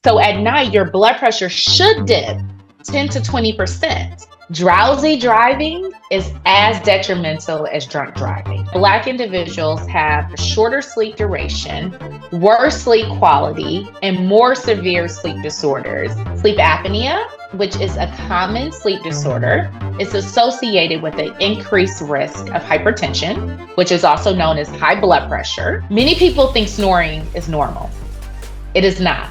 So at night, your blood pressure should dip 10 to 20%. Drowsy driving is as detrimental as drunk driving. Black individuals have a shorter sleep duration, worse sleep quality, and more severe sleep disorders. Sleep apnea, which is a common sleep disorder, is associated with an increased risk of hypertension, which is also known as high blood pressure. Many people think snoring is normal. It is not.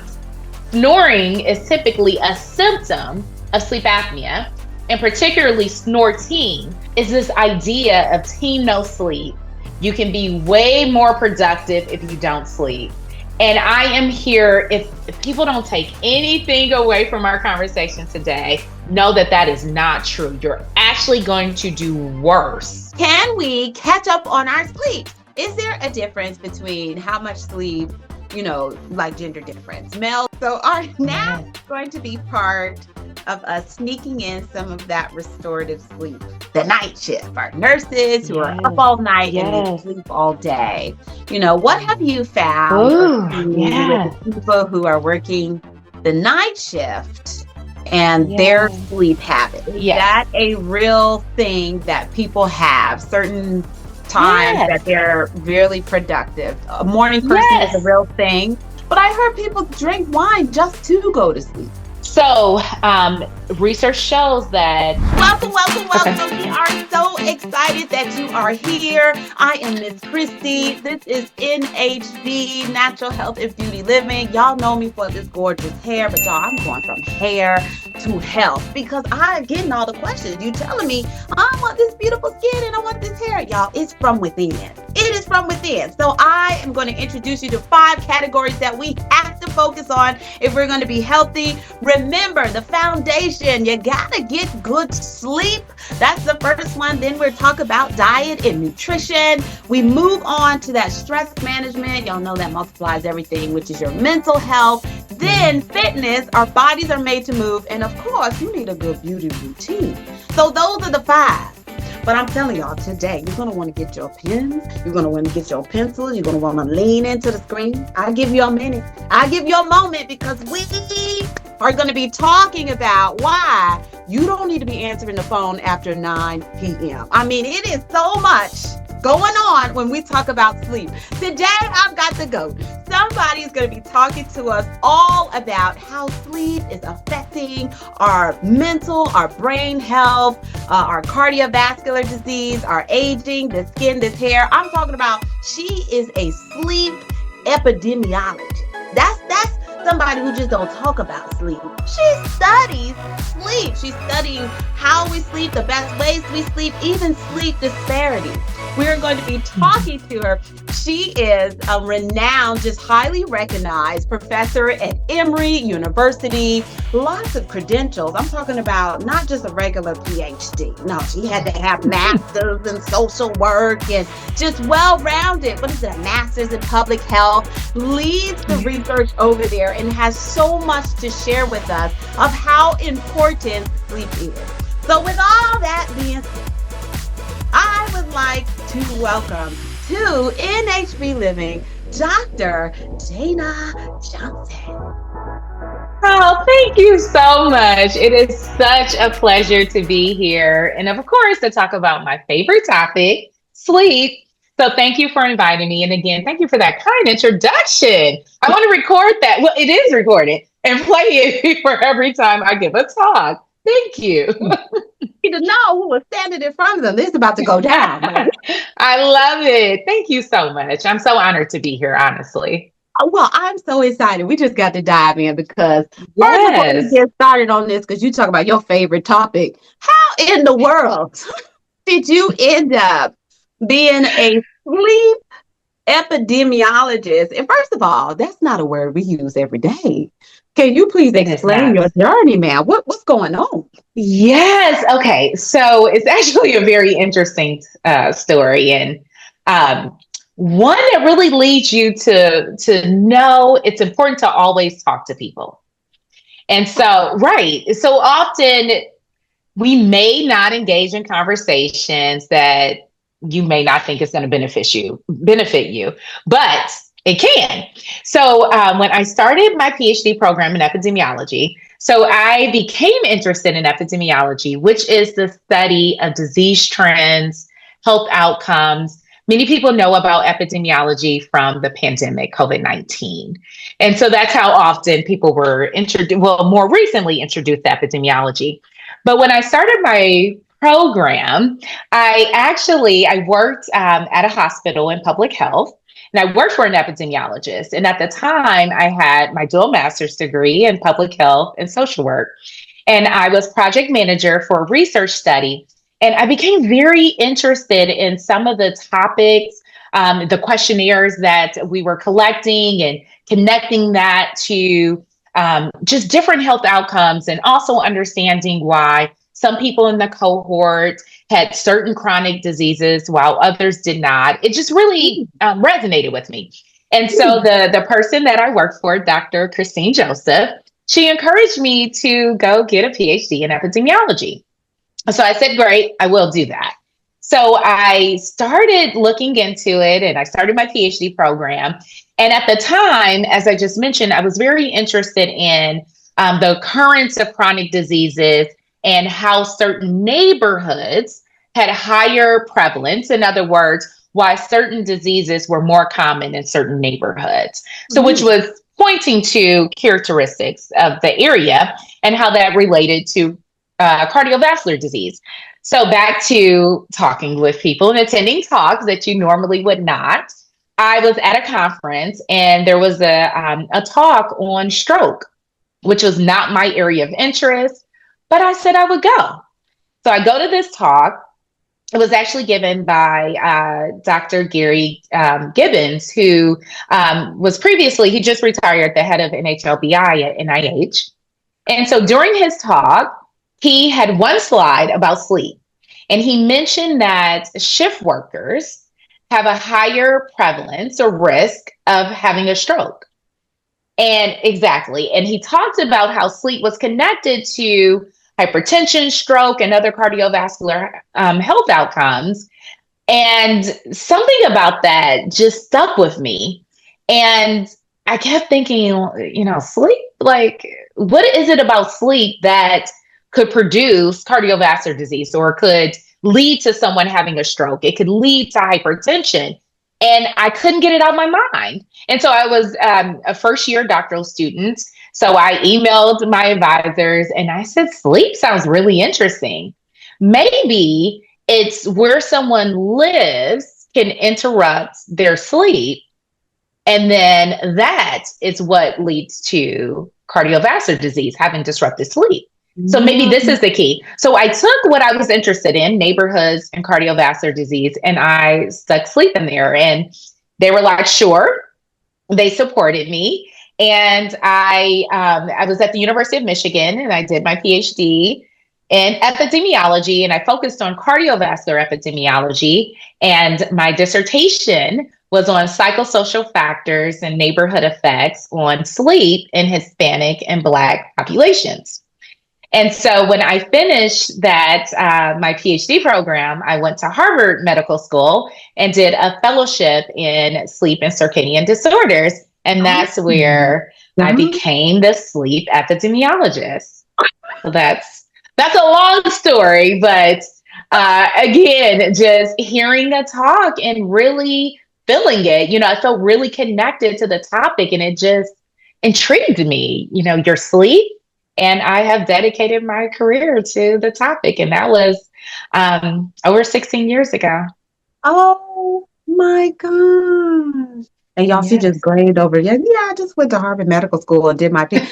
Snoring is typically a symptom of sleep apnea, and particularly snorting is this idea of team no sleep. You can be way more productive if you don't sleep. And I am here, if people don't take anything away from our conversation today, know that that is not true. You're actually going to do worse. Can we catch up on our sleep? Is there a difference between how much sleep, like gender difference? Male, so are now going to be part of us sneaking in some of that restorative sleep. The night shift, our nurses who are up all night and sleep all day. What have you found with people who are working the night shift and their sleep habits? Is that a real thing that people have? Certain times that they're really productive. A morning person is a real thing. But I heard people drink wine just to go to sleep. So, research shows that... Welcome. We are so excited that you are here. I am Miss Christy. This is NHB, Natural Health and Beauty Living. Y'all know me for this gorgeous hair, but y'all, I'm going from hair to health because I'm getting all the questions. You telling me, I want this beautiful skin and I want this hair. Y'all, it's from within. It is from within. So I am going to introduce you to 5 categories that we have to focus on if we're going to be healthy. Remember, the foundation, you gotta get good sleep. That's the first one. Then we'll talk about diet and nutrition. We move on to that stress management. Y'all know that multiplies everything, which is your mental health. Then fitness, our bodies are made to move. And of course, you need a good beauty routine. So those are the 5. But I'm telling y'all today, you're going to want to get your pens. You're going to want to get your pencils. You're going to want to lean into the screen. I'll give you a minute. I'll give you a moment because we are going to be talking about why you don't need to be answering the phone after 9 p.m. I mean, it is so much going on when we talk about sleep. Today, I've got the GOAT. Somebody is going to be talking to us all about how sleep is affecting our mental, our brain health, our cardiovascular disease, our aging, the skin, this hair. I'm talking about she is a sleep epidemiologist. That's somebody who just don't talk about sleep. She studies sleep. She's studying how we sleep, the best ways we sleep, even sleep disparities. We're going to be talking to her. She is a renowned, just highly recognized professor at Emory University. Lots of credentials. I'm talking about not just a regular PhD. No, she had to have masters in social work and just well-rounded. What is it? A master's in public health. Leads the research over there and has so much to share with us of how important sleep is. So with all that being said, I would like to welcome to NHB Living, Dr. Dayna Johnson. Oh, thank you so much. It is such a pleasure to be here. And of course, to talk about my favorite topic, sleep. So thank you for inviting me. And again, thank you for that kind introduction. I want to record that. Well, it is recorded and play it for every time I give a talk. Thank you. You to know who was standing in front of them. This is about to go down. I love it. Thank you so much. I'm so honored to be here, honestly. Well, I'm so excited. We just got to dive in because first before we get started on this, because you talk about your favorite topic, how in the world did you end up being a sleep epidemiologist? And first of all, that's not a word we use every day. Can you please explain your journey, ma'am? What's going on? Yes. Okay. So it's actually a very interesting story, and one that really leads you to know it's important to always talk to people. And so, right. So often we may not engage in conversations that you may not think is going to benefit you. But It can. So when I started my PhD program in epidemiology, so I became interested in epidemiology, which is the study of disease trends, health outcomes. Many people know about epidemiology from the pandemic, COVID-19. And so that's how often people were introduced, well, more recently introduced to epidemiology. But when I started my program, I worked at a hospital in public health. And I worked for an epidemiologist. And at the time, I had my dual master's degree in public health and social work. And I was project manager for a research study. And I became very interested in some of the topics, the questionnaires that we were collecting and connecting that to just different health outcomes, and also understanding why some people in the cohort had certain chronic diseases while others did not. It just really resonated with me. And so the person that I worked for, Dr. Christine Joseph, she encouraged me to go get a PhD in epidemiology. So I said, great, I will do that. So I started looking into it and I started my PhD program. And at the time, as I just mentioned, I was very interested in the occurrence of chronic diseases and how certain neighborhoods had higher prevalence. In other words, why certain diseases were more common in certain neighborhoods. So, which was pointing to characteristics of the area and how that related to cardiovascular disease. So back to talking with people and attending talks that you normally would not. I was at a conference and there was a talk on stroke, which was not my area of interest, but I said I would go. So I go to this talk. It was actually given by Dr. Gary Gibbons, who was previously, he just retired, the head of NHLBI at NIH. And so during his talk, he had one slide about sleep. And he mentioned that shift workers have a higher prevalence or risk of having a stroke. And exactly. And he talked about how sleep was connected to hypertension, stroke, and other cardiovascular health outcomes. And something about that just stuck with me. And I kept thinking, sleep, like, what is it about sleep that could produce cardiovascular disease or could lead to someone having a stroke? It could lead to hypertension. And I couldn't get it out of my mind. And so I was a first year doctoral student. So I emailed my advisors and I said, sleep sounds really interesting. Maybe it's where someone lives can interrupt their sleep. And then that is what leads to cardiovascular disease, having disrupted sleep. So maybe this is the key. So I took what I was interested in, neighborhoods and cardiovascular disease, and I stuck sleep in there. And they were like, sure. They supported me. And I was at the University of Michigan and I did my PhD in epidemiology, and I focused on cardiovascular epidemiology. And my dissertation was on psychosocial factors and neighborhood effects on sleep in Hispanic and Black populations. And so when I finished that, my PhD program, I went to Harvard Medical School and did a fellowship in sleep and circadian disorders. And that's where I became the sleep epidemiologist. So that's a long story, but again, just hearing the talk and really feeling it, I felt really connected to the topic and it just intrigued me, your sleep. And I have dedicated my career to the topic. And that was over 16 years ago. Oh, my gosh. And y'all, she just grazed over. Yeah, I just went to Harvard Medical School and did my PhD.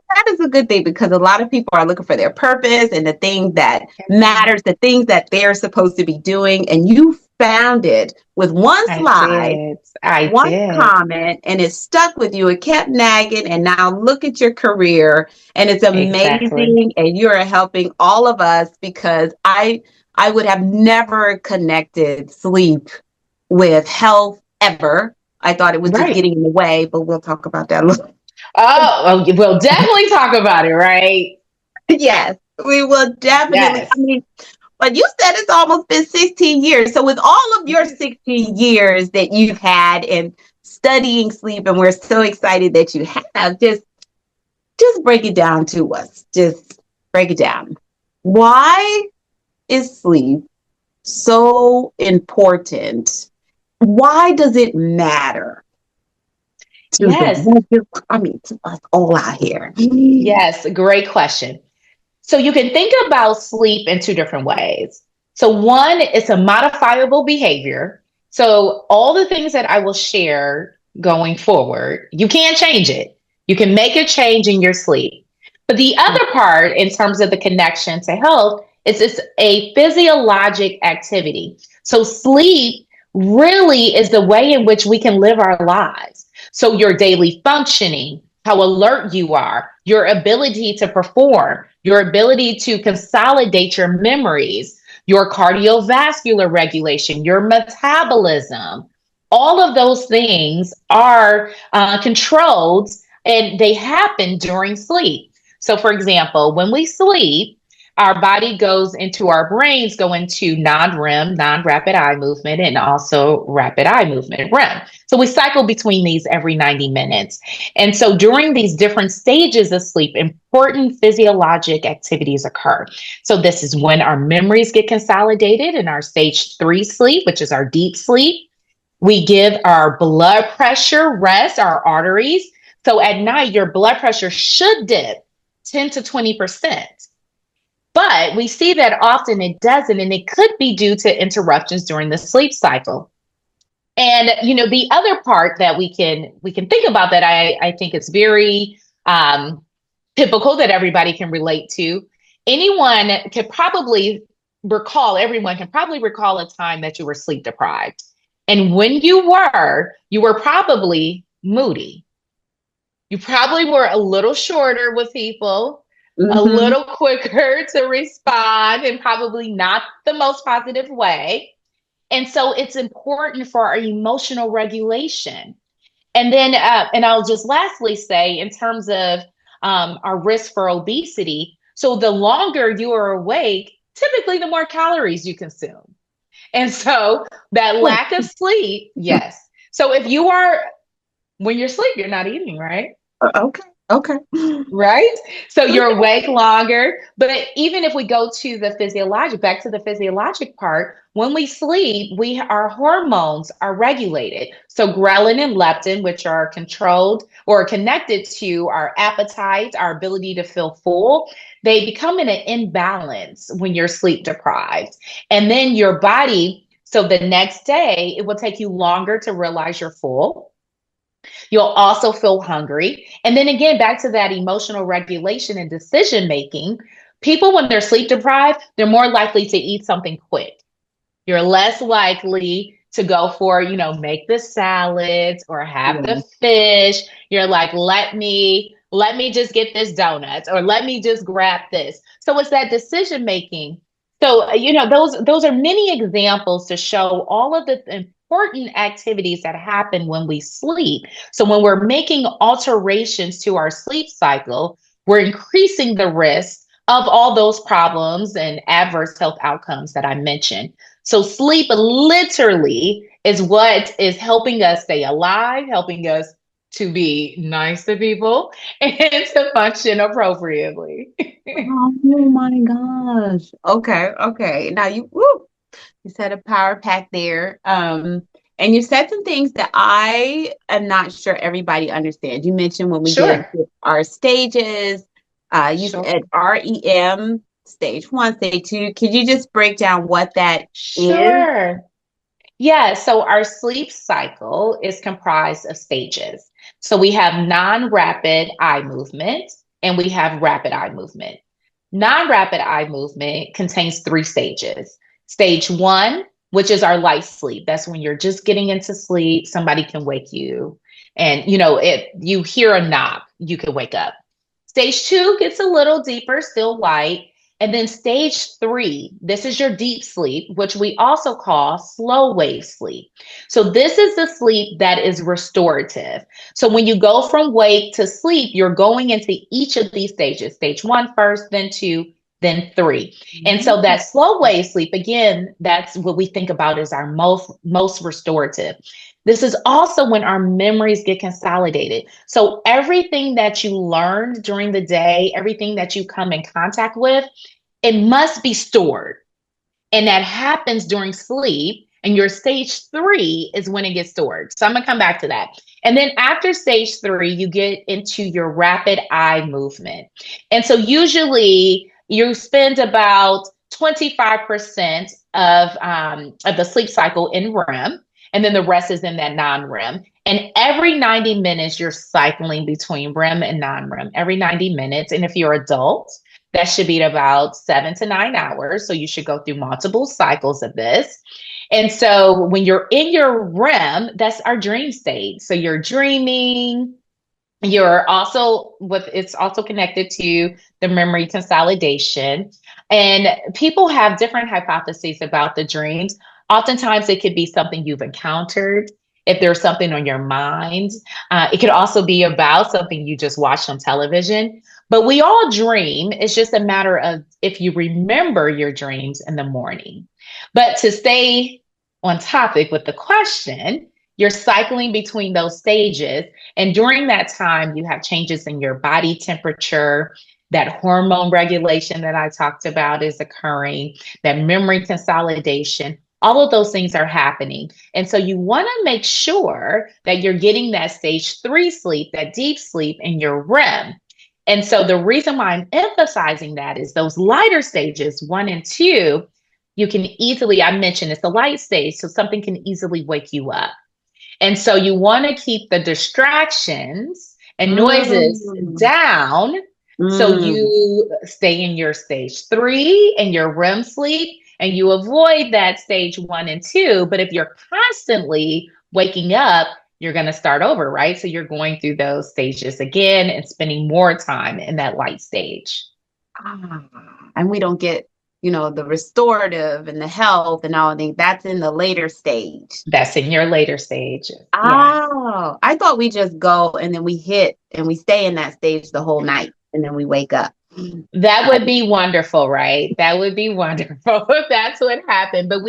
That is a good thing because a lot of people are looking for their purpose and the thing that matters, the things that they're supposed to be doing. And you found it with one slide, one comment, and it stuck with you. It kept nagging. And now look at your career. And it's amazing. Exactly. And you're helping all of us because I would have never connected sleep with health ever. I thought it was just getting in the way, but we'll talk about that a little. Oh, we'll definitely talk about it, right? Yes, we will definitely. Yes. I mean, But you said it's almost been 16 years. So with all of your 16 years that you've had in studying sleep, and we're so excited that you have, just break it down to us. Just break it down. Why is sleep so important? Why does it matter to Yes. to us all out here? Yes. Great question. So you can think about sleep in two different ways. So one, it's a modifiable behavior. So all the things that I will share going forward, you can't change it. You can make a change in your sleep. But the other part, in terms of the connection to health, is it's a physiologic activity. So sleep really is the way in which we can live our lives. So your daily functioning, how alert you are, your ability to perform, your ability to consolidate your memories, your cardiovascular regulation, your metabolism, all of those things are controlled and they happen during sleep. So, for example, when we sleep, our body goes into our brains, go into non-REM, non-rapid eye movement, and also rapid eye movement, REM. So we cycle between these every 90 minutes. And so during these different stages of sleep, important physiologic activities occur. So this is when our memories get consolidated in our stage 3 sleep, which is our deep sleep. We give our blood pressure rest, our arteries. So at night, your blood pressure should dip 10 to 20%. But we see that often it doesn't, and it could be due to interruptions during the sleep cycle. And the other part that we can think about that I think it's very typical that everybody can relate to. Everyone can probably recall a time that you were sleep deprived. And when you were probably moody. You probably were a little shorter with people, a little quicker to respond, and probably not the most positive way. And so it's important for our emotional regulation. And then, and I'll just lastly say, in terms of our risk for obesity, so the longer you are awake, typically the more calories you consume. And so that lack of sleep, yes. So when you're asleep, you're not eating, right? Okay. Right? So you're awake longer. But even if we go to back to the physiologic part, when we sleep, our hormones are regulated. So ghrelin and leptin, which are controlled or connected to our appetite, our ability to feel full, they become in an imbalance when you're sleep deprived. And then your body, so the next day, it will take you longer to realize you're full. You'll also feel hungry. And then again, back to that emotional regulation and decision making, people, when they're sleep deprived, they're more likely to eat something quick. You're less likely to go for, make the salads or have the fish. You're like, let me just get this donut, or let me just grab this. So it's that decision making. So, those are many examples to show all of the important activities that happen when we sleep. So when we're making alterations to our sleep cycle, we're increasing the risk of all those problems and adverse health outcomes that I mentioned. So sleep literally is what is helping us stay alive, helping us to be nice to people and to function appropriately. Oh my gosh. Okay. Now you said a power pack there. And you said some things that I am not sure everybody understands. You mentioned when we get into our stages, you said REM, stage 1, stage 2. Could you just break down what that is? Yeah, so our sleep cycle is comprised of stages. So we have non-rapid eye movement and we have rapid eye movement. Non-rapid eye movement contains 3 stages. Stage 1, which is our light sleep. That's when you're just getting into sleep. Somebody can wake you. And, if you hear a knock, you can wake up. Stage 2 gets a little deeper, still light. And then stage 3, this is your deep sleep, which we also call slow wave sleep. So this is the sleep that is restorative. So when you go from wake to sleep, you're going into each of these stages, stage 1 first, then 2, then 3. And so that slow wave sleep, again, that's what we think about as our most restorative. This is also when our memories get consolidated. So everything that you learned during the day, everything that you come in contact with, it must be stored. And that happens during sleep. And your stage 3 is when it gets stored. So I'm going to come back to that. And then after stage 3, you get into your rapid eye movement. And so usually you spend about 25% of the sleep cycle in REM, and then the rest is in that non-REM. And every 90 minutes, you're cycling between REM and non-REM, every 90 minutes. And if you're adult, that should be about 7 to 9 hours. So you should go through multiple cycles of this. And so when you're in your REM, that's our dream state. So you're dreaming. You're also it's also connected to the memory consolidation. And people have different hypotheses about the dreams. Oftentimes it could be something you've encountered. If there's something on your mind, it could also be about something you just watched on television. But we all dream. It's just a matter of if you remember your dreams in the morning. But to stay on topic with the question, you're cycling between those stages. And during that time, you have changes in your body temperature. That hormone regulation that I talked about is occurring, that memory consolidation. All of those things are happening. And so you want to make sure that you're getting that stage 3 sleep, that deep sleep in your REM. And so the reason why I'm emphasizing that is those lighter stages, 1 and 2, you can easily, I mentioned it's a light stage, so something can easily wake you up. And so you want to keep the distractions and noises down so you stay in your stage 3 and your REM sleep, and you avoid that stage 1 and 2. But if you're constantly waking up, you're going to start over, right? So you're going through those stages again and spending more time in that light stage. And we don't get, the restorative and the health and all of that. That's in the later stage. That's in your later stage. Oh, I thought we just go and then we hit and we stay in that stage the whole night and then we wake up. That would be wonderful, right? That would be wonderful if that's what happened. But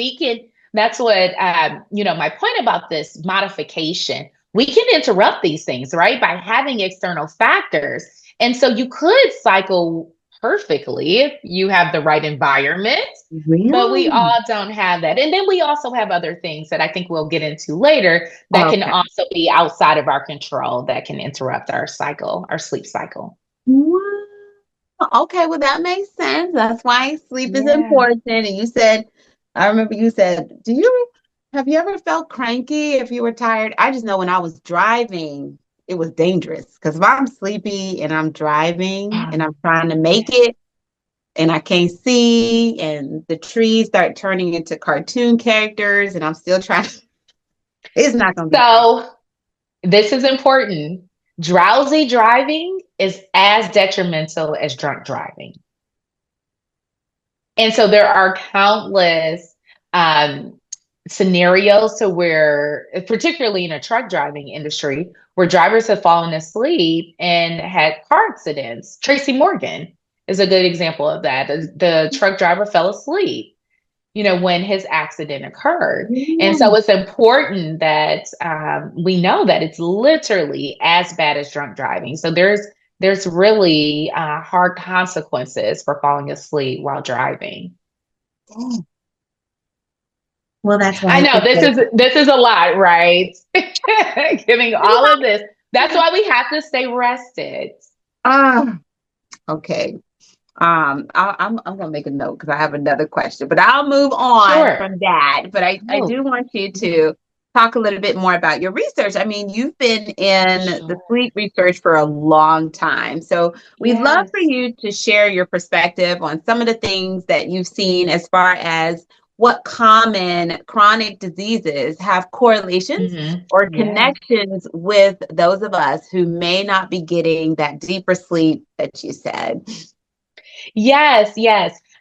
that's what, my point about this modification, we can interrupt these things, right? By having external factors. And so you could cycle perfectly if you have the right environment, but we all don't have that. And then we also have other things that I think we'll get into later that can also be outside of our control that can interrupt our cycle, our sleep cycle. Okay, well, that makes sense. That's why sleep is important. And I remember you said, have you ever felt cranky if you were tired? I just know when I was driving, it was dangerous because if I'm sleepy and I'm driving and I'm trying to make it and I can't see and the trees start turning into cartoon characters and I'm still trying to, it's not going to be. So this is important. Drowsy driving is as detrimental as drunk driving. And so there are countless scenarios to where, particularly in a truck driving industry, where drivers have fallen asleep and had car accidents. Tracy Morgan is a good example of that. The truck driver fell asleep, when his accident occurred. And so it's important that we know that it's literally as bad as drunk driving. So there's really hard consequences for falling asleep while driving. Well, that's why I know this is a lot, right? Giving all of this. That's why we have to stay rested. Okay. I'm gonna make a note because I have another question, but I'll move on from that. But I do want you to talk a little bit more about your research. I mean, you've been in the sleep research for a long time. So we'd love for you to share your perspective on some of the things that you've seen as far as what common chronic diseases have correlations or connections with those of us who may not be getting that deeper sleep that you said. Yes.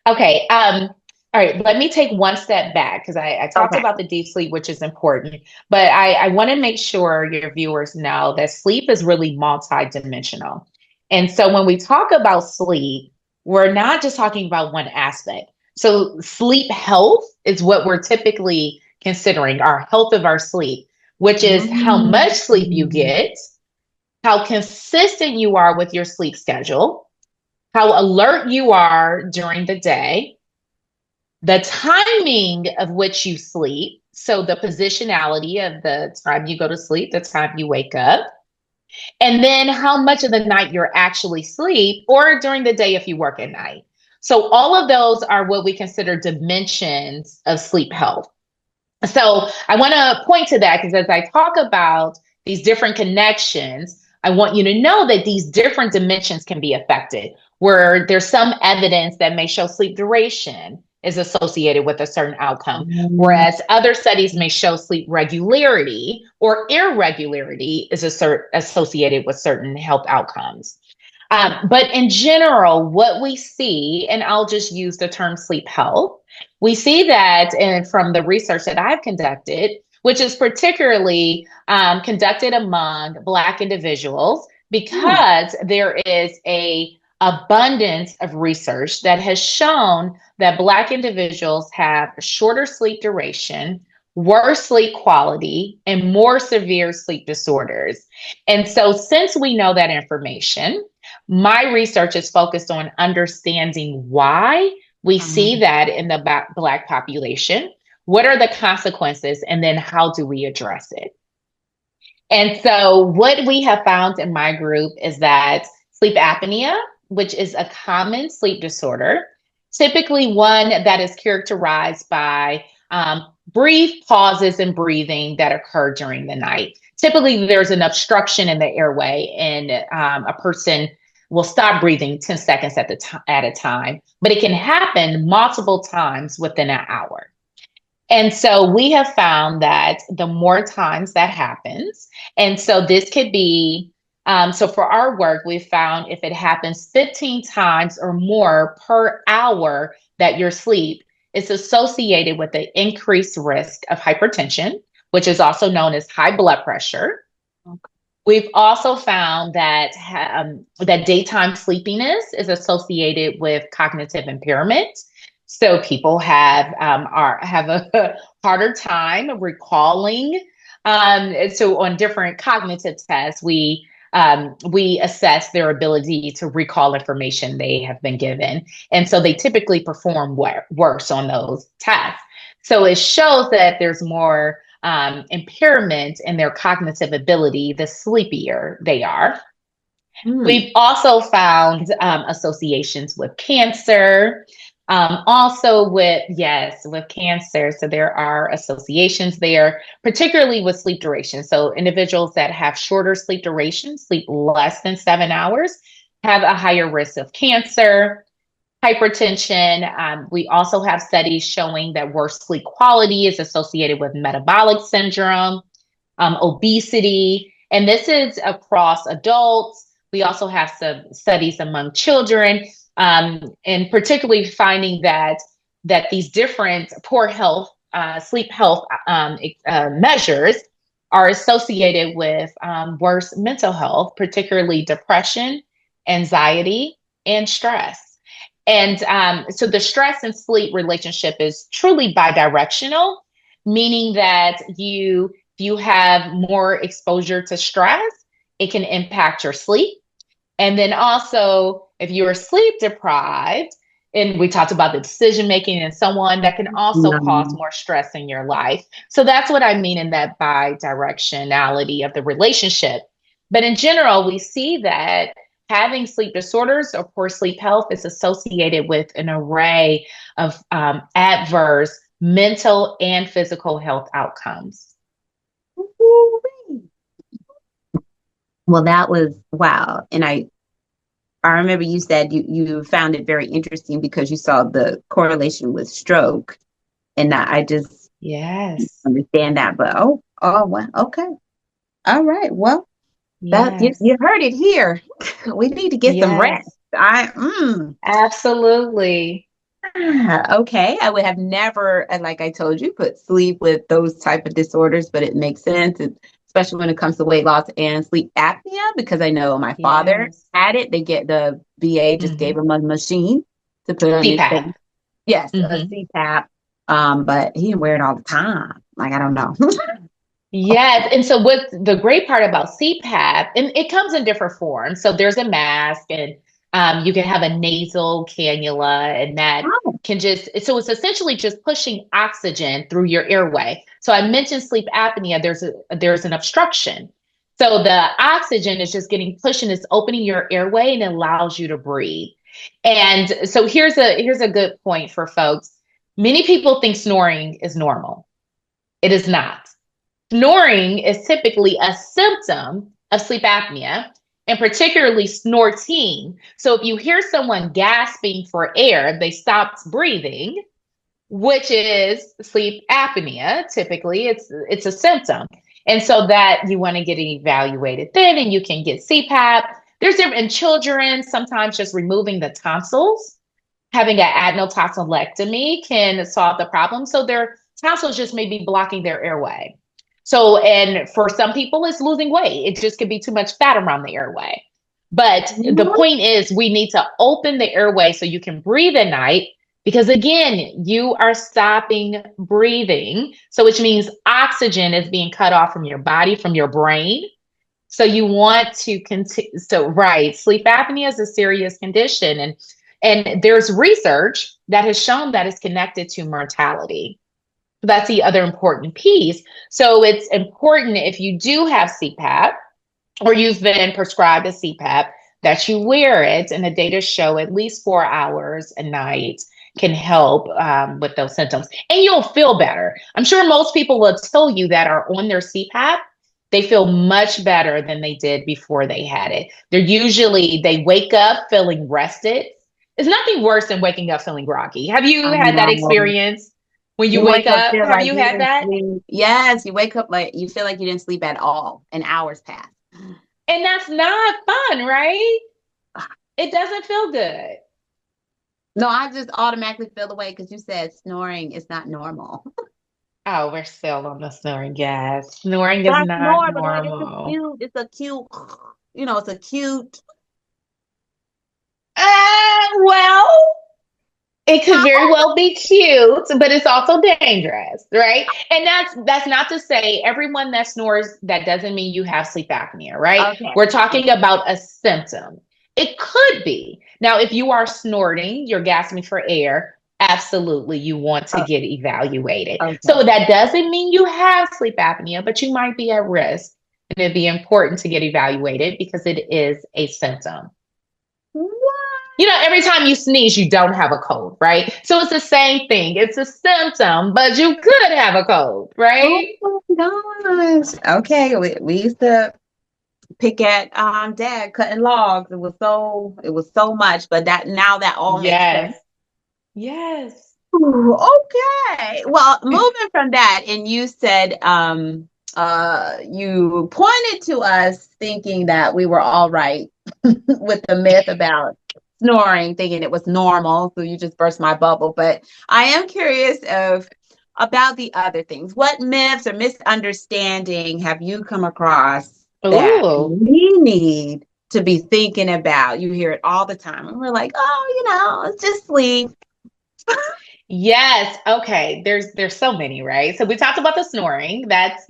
Okay. All right. Let me take one step back because I talked about the deep sleep, which is important, but I want to make sure your viewers know that sleep is really multidimensional. And so when we talk about sleep, we're not just talking about one aspect. So sleep health is what we're typically considering, our health of our sleep, which is how much sleep you Mm. get, how consistent you are with your sleep schedule, how alert you are during the day, the timing of which you sleep. So the positionality of the time you go to sleep, the time you wake up, and then how much of the night you're actually sleep or during the day if you work at night. So all of those are what we consider dimensions of sleep health. So I want to point to that because as I talk about these different connections, I want you to know that these different dimensions can be affected, where there's some evidence that may show sleep duration is associated with a certain outcome, Mm. whereas other studies may show sleep regularity or irregularity is associated with certain health outcomes. But in general, what we see, and I'll just use the term sleep health, we see that, and from the research that I've conducted, which is particularly conducted among Black individuals, Mm. because there is a abundance of research that has shown that Black individuals have shorter sleep duration, worse sleep quality, and more severe sleep disorders. And so, since we know that information, my research is focused on understanding why we see that in the Black population. What are the consequences? And then how do we address it? And so, what we have found in my group is that sleep apnea, which is a common sleep disorder, typically one that is characterized by brief pauses in breathing that occur during the night. Typically, there's an obstruction in the airway, and a person will stop breathing 10 seconds at a time, but it can happen multiple times within an hour. And so we have found that the more times that happens, and so this could be, so for our work, we've found if it happens 15 times or more per hour that your sleep is associated with an increased risk of hypertension, which is also known as high blood pressure. We've also found that that daytime sleepiness is associated with cognitive impairment. So people have a harder time recalling. So on different cognitive tests, we assess their ability to recall information they have been given, and so they typically perform worse on those tests. So it shows that there's more impairment in their cognitive ability, the sleepier they are. Mm. We've also found associations with cancer, also with cancer. So there are associations there, particularly with sleep duration. So individuals that have shorter sleep duration, sleep less than 7 hours, have a higher risk of cancer. Hypertension. We also have studies showing that worse sleep quality is associated with metabolic syndrome, obesity, and this is across adults. We also have some studies among children, and particularly finding that these different poor health, sleep health measures are associated with worse mental health, particularly depression, anxiety, and stress. And so the stress and sleep relationship is truly bidirectional, meaning that if you have more exposure to stress, it can impact your sleep. And then also, if you're sleep deprived, and we talked about the decision making and so on, that can also cause No. more stress in your life. So that's what I mean in that bidirectionality of the relationship. But in general, we see that having sleep disorders or poor sleep health is associated with an array of adverse mental and physical health outcomes. Woo-wee. Well, that was wow. And I remember you said you found it very interesting because you saw the correlation with stroke. And I just Yes. understand that. But oh well, okay. All right. Well, that Yes. you heard it here. We need to get some rest. Yes. I mm. Absolutely. Okay. I would have never, and like I told you, put sleep with those type of disorders, but it makes sense. It's especially when it comes to weight loss and sleep apnea, because I know my father Yes. had it. The VA just gave him a machine to put on his CPAP. face. Yes, a Hmm. CPAP. But he didn't wear it all the time. Like, I don't know. Yes. And so what the great part about CPAP, and it comes in different forms. So there's a mask and you can have a nasal cannula and that Oh, can just, so it's essentially just pushing oxygen through your airway. So I mentioned sleep apnea, there's an obstruction. So the oxygen is just getting pushed and it's opening your airway and it allows you to breathe. And so here's a good point for folks. Many people think snoring is normal. It is not. Snoring is typically a symptom of sleep apnea, and particularly snorting. So if you hear someone gasping for air, they stopped breathing, which is sleep apnea. Typically, it's a symptom, and so that you want to get it evaluated then, and you can get CPAP. There's different in children. Sometimes just removing the tonsils, having an adenotonsillectomy can solve the problem. So their tonsils just may be blocking their airway. So, and for some people, it's losing weight. It just could be too much fat around the airway. But the what? point is, we need to open the airway so you can breathe at night. Because again, you are stopping breathing. So, which means oxygen is being cut off from your body, from your brain. So you want to continue. So, right, sleep apnea is a serious condition. And there's research that has shown that it's connected to mortality. That's the other important piece. So it's important if you do have CPAP or you've been prescribed a CPAP that you wear it, and the data show at least 4 hours a night can help with those symptoms, and you'll feel better. I'm sure most people will tell you that are on their CPAP. They feel much better than they did before they had it. They wake up feeling rested. It's nothing worse than waking up feeling groggy. Have you I had that know. experience when you You wake wake up up? feel Have like you you had didn't that? sleep. Yes, you wake up like you feel like you didn't sleep at all, and hours pass. And that's not fun, right? It doesn't feel good. No, I just automatically feel away because you said snoring is not normal. Oh, we're still on the snoring gas. Snoring But is I not snore, but like normal. it's a cute, it's a cute. Well, it could very well be cute, but it's also dangerous, right? And that's not to say everyone that snores, that doesn't mean you have sleep apnea, right? Okay. We're Okay. talking about a symptom. It could be. Now, if you are snorting, you're gasping for air, absolutely you want to get evaluated. Okay. So that doesn't mean you have sleep apnea, but you might be at risk. And it'd be important to get evaluated because it is a symptom. What? Every time you sneeze, you don't have a cold, right? So it's the same thing. It's a symptom, but you could have a cold, Oh right? my gosh. Okay. We used to pick at dad cutting logs. It was so much, but that all makes Yes. sense. Yes. Ooh, okay. Well, moving from that, and you said you pointed to us thinking that we were all right with the myth about snoring, thinking it was normal. So you just burst my bubble. But I am curious about the other things. What myths or misunderstanding have you come across that Ooh. we need to be thinking about? You hear it all the time. And we're like, oh, it's just sleep. Yes. Okay. There's so many, right? So we talked about the snoring. That's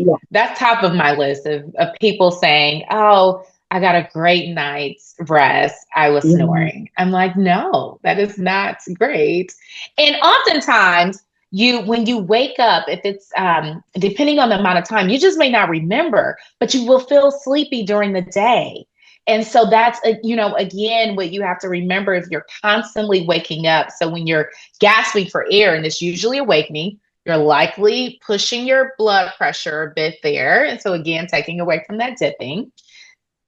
top of my list of people saying, "Oh, I got a great night's rest. I was Yeah. snoring." I'm like, "No, that is not great." And oftentimes, when you wake up, if it's depending on the amount of time, you just may not remember, but you will feel sleepy during the day. And so that's again, what you have to remember if you're constantly waking up. So when you're gasping for air, and it's usually awakening, you're likely pushing your blood pressure a bit there. And so, again, taking away from that dipping.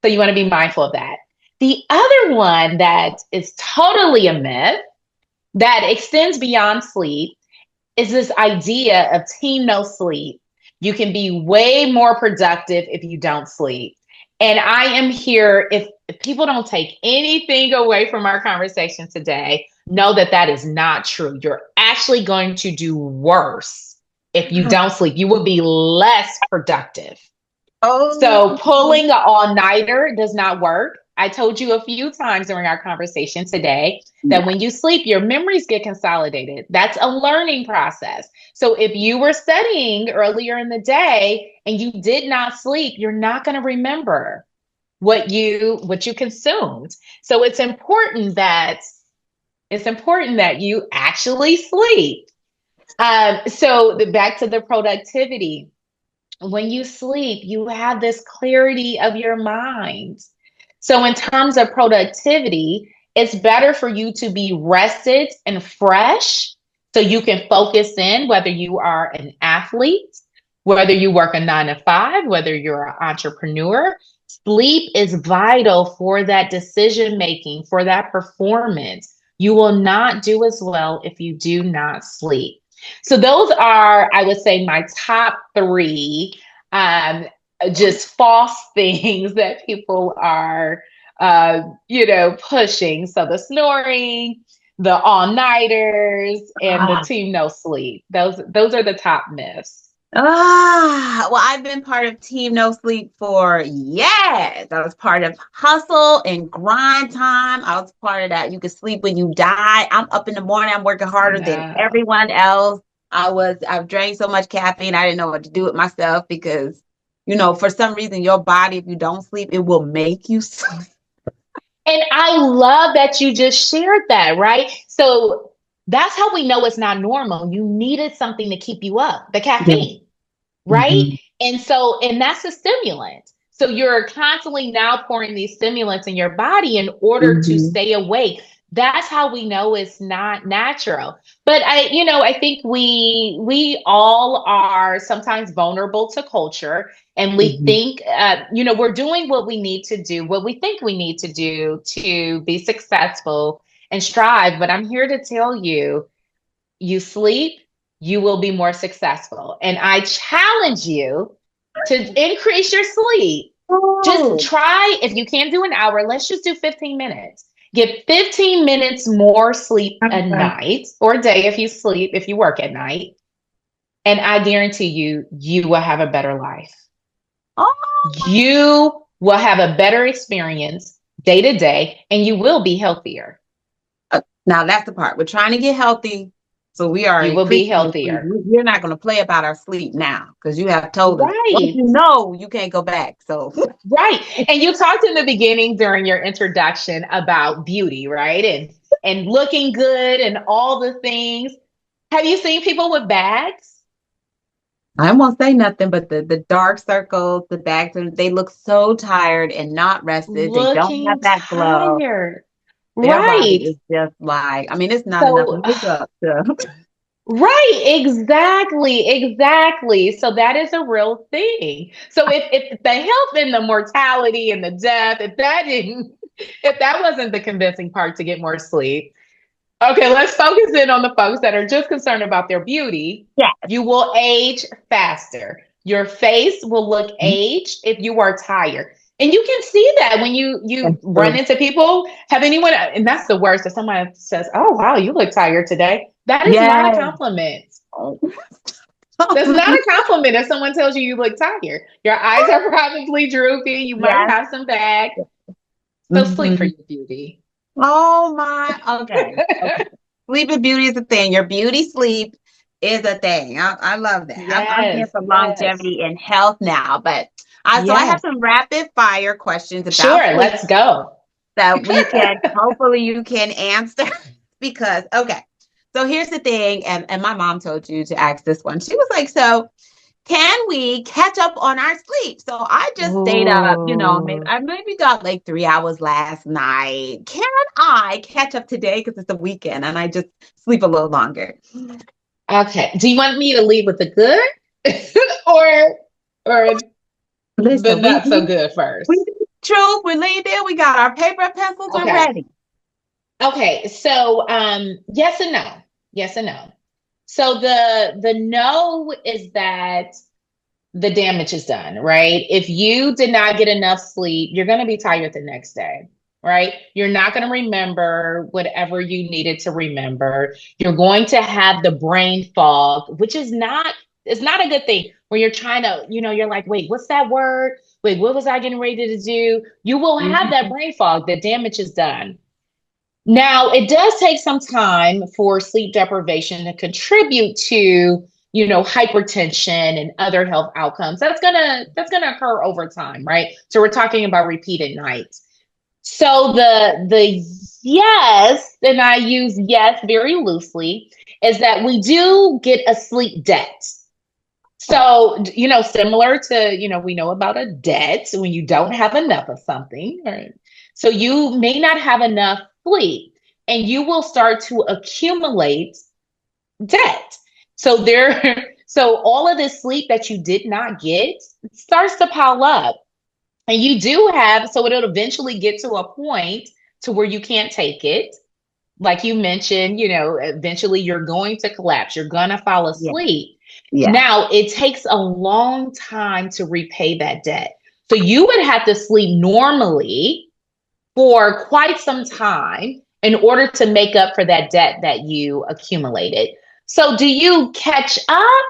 So, you want to be mindful of that. The other one that is totally a myth that extends beyond sleep is this idea of team no sleep. You can be way more productive if you don't sleep. And I am here, if people don't take anything away from our conversation today, know that that is not true. You're actually going to do worse if you don't sleep. You will be less productive. Oh, So pulling an all-nighter does not work. I told you a few times during our conversation today that yeah. when you sleep, your memories get consolidated. That's a learning process. So if you were studying earlier in the day and you did not sleep, you're not going to remember what you consumed. So it's important that you actually sleep. Back to the productivity. When you sleep, you have this clarity of your mind. So, in terms of productivity, it's better for you to be rested and fresh so you can focus in, whether you are an athlete, whether you work a 9 to 5, whether you're an entrepreneur. Sleep is vital for that decision making, for that performance. You will not do as well if you do not sleep. So those are, I would say, my top three um, just false things that people are, pushing. So the snoring, the all-nighters, and the Ah, team no sleep. Those are the top myths. well, I've been part of Team No Sleep for years. I was part of hustle and grind time. I was part of that. You could sleep when you die. I'm up in the morning. I'm working harder than No. everyone else. I've drank so much caffeine. I didn't know what to do with myself because, for some reason, your body, if you don't sleep, it will make you sleep. And I love that you just shared that, right? So that's how we know it's not normal. You needed something to keep you up, the Yeah. caffeine, right? Hmm. And that's a stimulant. So you're constantly now pouring these stimulants in your body in order to Hmm. stay awake. That's how we know it's not natural. But I think we all are sometimes vulnerable to culture, and we Hmm. think, we're doing what we need to do, what we think we need to do to be successful and strive. But I'm here to tell you, you sleep, you will be more successful. And I challenge you to increase your sleep. Just Oh, try, if you can't do an hour, let's just do 15 minutes. Get 15 minutes more sleep a okay. night or a day if you work at night. And I guarantee you, you will have a better life. Oh, You will have a better experience day to day, and you will be healthier. now that's the part. We're trying to get healthy. So we are You will be increasing the sleep. healthier. We're not going to play about our sleep now because you have told us once Right. you know you can't go back. So Right. And you talked in the beginning during your introduction about beauty, right? And looking good and all the things. Have you seen people with bags? I won't say nothing, but the dark circles, the bags, they look so tired and not rested. They don't have Looking that glow. tired. Their body Right. is just like, I mean, it's not enough So makeup to. right, exactly, exactly. So that is a real thing. So if the health and the mortality and the death, if that wasn't the convincing part to get more sleep, okay, let's focus in on the folks that are just concerned about their beauty. Yes. You will age faster. Your face will look aged if you are tired. And you can see that when you That's run true. into people. Have anyone, and that's the worst, if someone says, "Oh, wow, you look tired today." That is not a Yes. compliment. That's not a compliment if someone tells you look tired. Your eyes are probably droopy. You might Yes. have some bag. So sleep for Hmm. your beauty. Oh my. Okay. Okay. Sleep and beauty is a thing. Your beauty sleep is a thing. I love that. I'm here Yes, for yes, longevity and health now. But I have yes. some rapid fire questions about Sure, sleep let's go. that we can hopefully you can answer because okay. So here's the thing, and my mom told you to ask this one. She was like, so can we catch up on our sleep? So I just stayed up, maybe Ooh. I maybe got like 3 hours last night. Can I catch up today because it's the weekend and I just sleep a little longer? Okay. Do you want me to lead with the good or the Listen, not so good we first? truth, we laid there, we got our paper and pencils, we're Okay. ready. Okay. So yes and no. Yes and no. So the no is that the damage is done, right? If you did not get enough sleep, you're going to be tired the next day, right? You're not going to remember whatever you needed to remember. You're going to have the brain fog, which is not it's not a good thing. where you're trying to, you're like, wait, what's that word? Wait, what was I getting ready to do? You will have that Mhm. brain fog. The damage is done. Now, it does take some time for sleep deprivation to contribute to, hypertension and other health outcomes. That's gonna occur over time, right? So we're talking about repeated nights. So the yes, and I use yes very loosely, is that we do get a sleep debt. So, similar to, we know about a debt when you don't have enough of something. Right? So you may not have enough sleep and you will start to accumulate debt. So so all of this sleep that you did not get starts to pile up. And you do have, so it'll eventually get to a point to where you can't take it. Like you mentioned, eventually you're going to collapse. You're going to fall Yeah. asleep. Yeah. Now, it takes a long time to repay that debt. So you would have to sleep normally for quite some time in order to make up for that debt that you accumulated. So, do you catch up?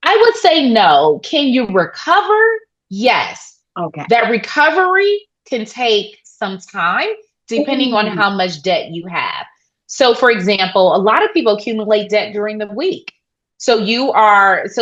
I would say no. Can you recover? Yes. Okay. That recovery can take some time depending on Ooh. how much debt you have. So, for example, a lot of people accumulate debt during the week. So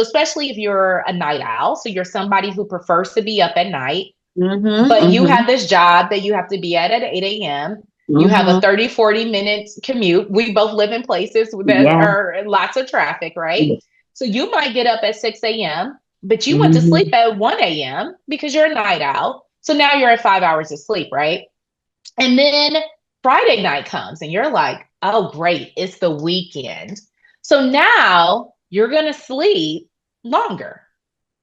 especially if you're a night owl, so you're somebody who prefers to be up at night, Mm-hmm. but you have Mm-hmm. this job that you have to be at 8 a.m. You have a Mm-hmm. 30-40 minutes commute. We both live in places that Yeah. are lots of traffic, right? So you might get up at 6 a.m., but you went to sleep Mm-hmm. at 1 a.m. because you're a night owl. So now you're at 5 hours of sleep, right? And then Friday night comes and you're like, oh, great, it's the weekend. So now you're going to sleep longer,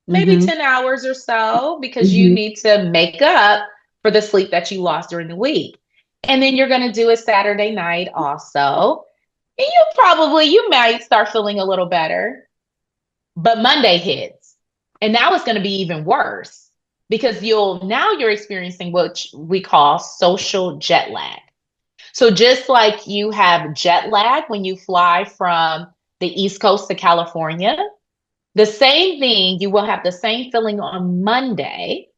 maybe Mm-hmm. 10 hours or so, because you Mm-hmm. need to make up for the sleep that you lost during the week. And then you're going to do a Saturday night also. And you might start feeling a little better, but Monday hits. And now it's going to be even worse because you're experiencing what we call social jet lag. So just like you have jet lag when you fly from the East Coast to California, the same thing, you will have the same feeling on Monday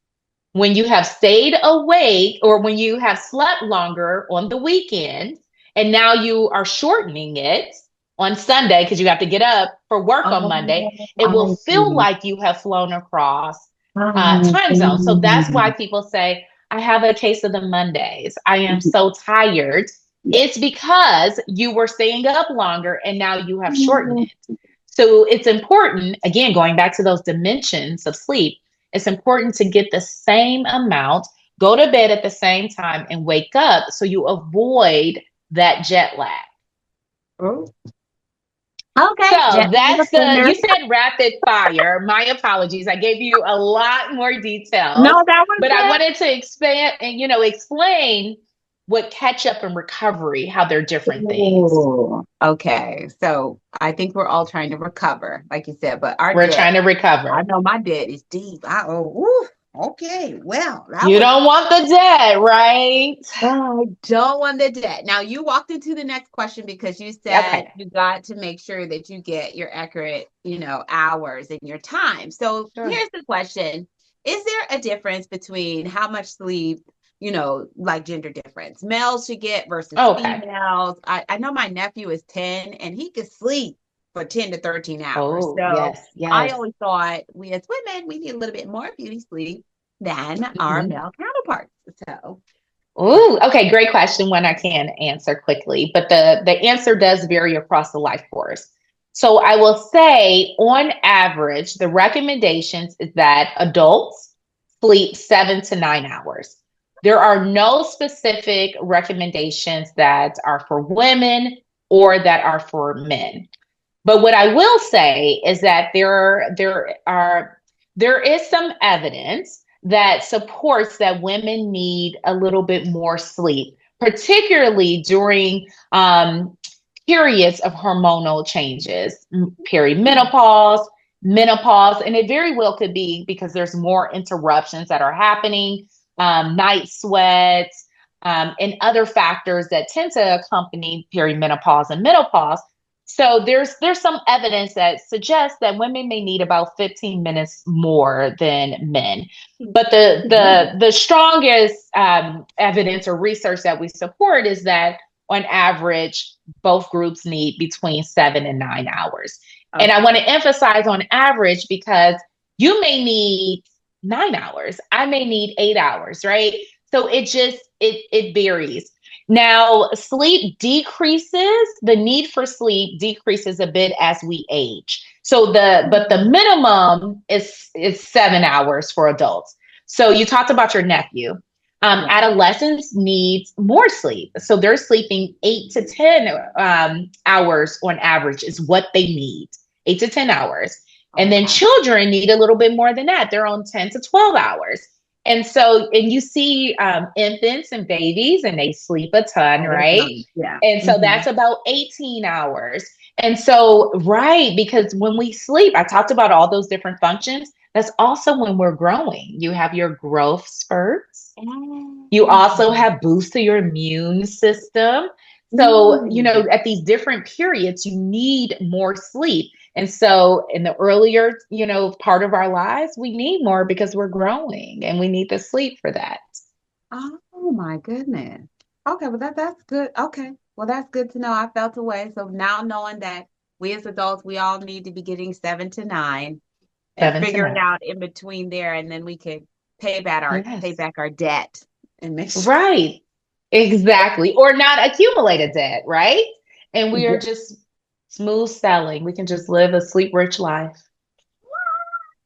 when you have stayed awake or when you have slept longer on the weekend, and now you are shortening it on Sunday because you have to get up for work on Monday. Oh, It will I feel see. like you have flown across I time zone. So that's why see. people say, I have a case of the Mondays. I am Mhm. so tired. Yeah. It's because you were staying up longer and now you have shortened Mhm. it. So it's important, again, going back to those dimensions of sleep, it's important to get the same amount, go to bed at the same time, and wake up so you avoid that jet lag. Oh, okay. So Jet lag you offender. said rapid fire. My apologies. I gave you a lot more No, details, that was but I it. wanted to expand and, explain what catch up and recovery, how they're different things. Ooh, okay. So I think we're all trying to recover, like you said, but our We're debt, trying to I recover. know my debt is deep. Ooh, okay. Well, that You was, don't want the debt, right? I don't want the debt. Now you walked into the next question because you said Okay. you got to make sure that you get your accurate, hours and your time. So Sure. here's the question. Is there a difference between how much sleep, like gender difference, males should get versus Okay. females? I know my nephew is 10 and he could sleep for 10 to 13 hours. Oh, So yes, I yes. always thought we as women, we need a little bit more beauty sleep than our Mhm. male counterparts. So Ooh, okay, great question. One I can answer quickly, but the answer does vary across the life course. So I will say, on average, the recommendations is that adults sleep 7 to 9 hours. There are no specific recommendations that are for women or that are for men. But what I will say is that there is some evidence that supports that women need a little bit more sleep, particularly during periods of hormonal changes, perimenopause, menopause, and it very well could be because there's more interruptions that are happening, night sweats, and other factors that tend to accompany perimenopause and menopause. So there's some evidence that suggests that women may need about 15 minutes more than men. But the strongest evidence or research that we support is that on average, both groups need between 7 and 9 hours. And I want to emphasize on average because you may need 9 hours, I may need 8 hours, right? So it varies. Now, the need for sleep decreases a bit as we age. But the minimum is 7 hours for adults. So you talked about your nephew. Adolescents need more sleep. So they're sleeping 8 to 10 hours on average is what they need, 8 to 10 hours. And then children need a little bit more than that. They're on 10 to 12 hours. And you see infants and babies, and they sleep a ton, right? Yeah. And so that's about 18 hours. And so, right, because when we sleep, I talked about all those different functions. That's also when we're growing. You have your growth spurts. You also have boosts to your immune system. So, at these different periods, you need more sleep. And so in the earlier, part of our lives, we need more because we're growing and we need the sleep for that. Oh my goodness. Okay, well that's good. Okay. Well, that's good to know. I felt away. So now knowing that we as adults, we all need to be getting 7 to 9 and figuring out in between there, and then we could pay back our debt and make sure. Right. Exactly. Or not accumulate a debt, right? And we are just smooth sailing. We can just live a sleep rich life.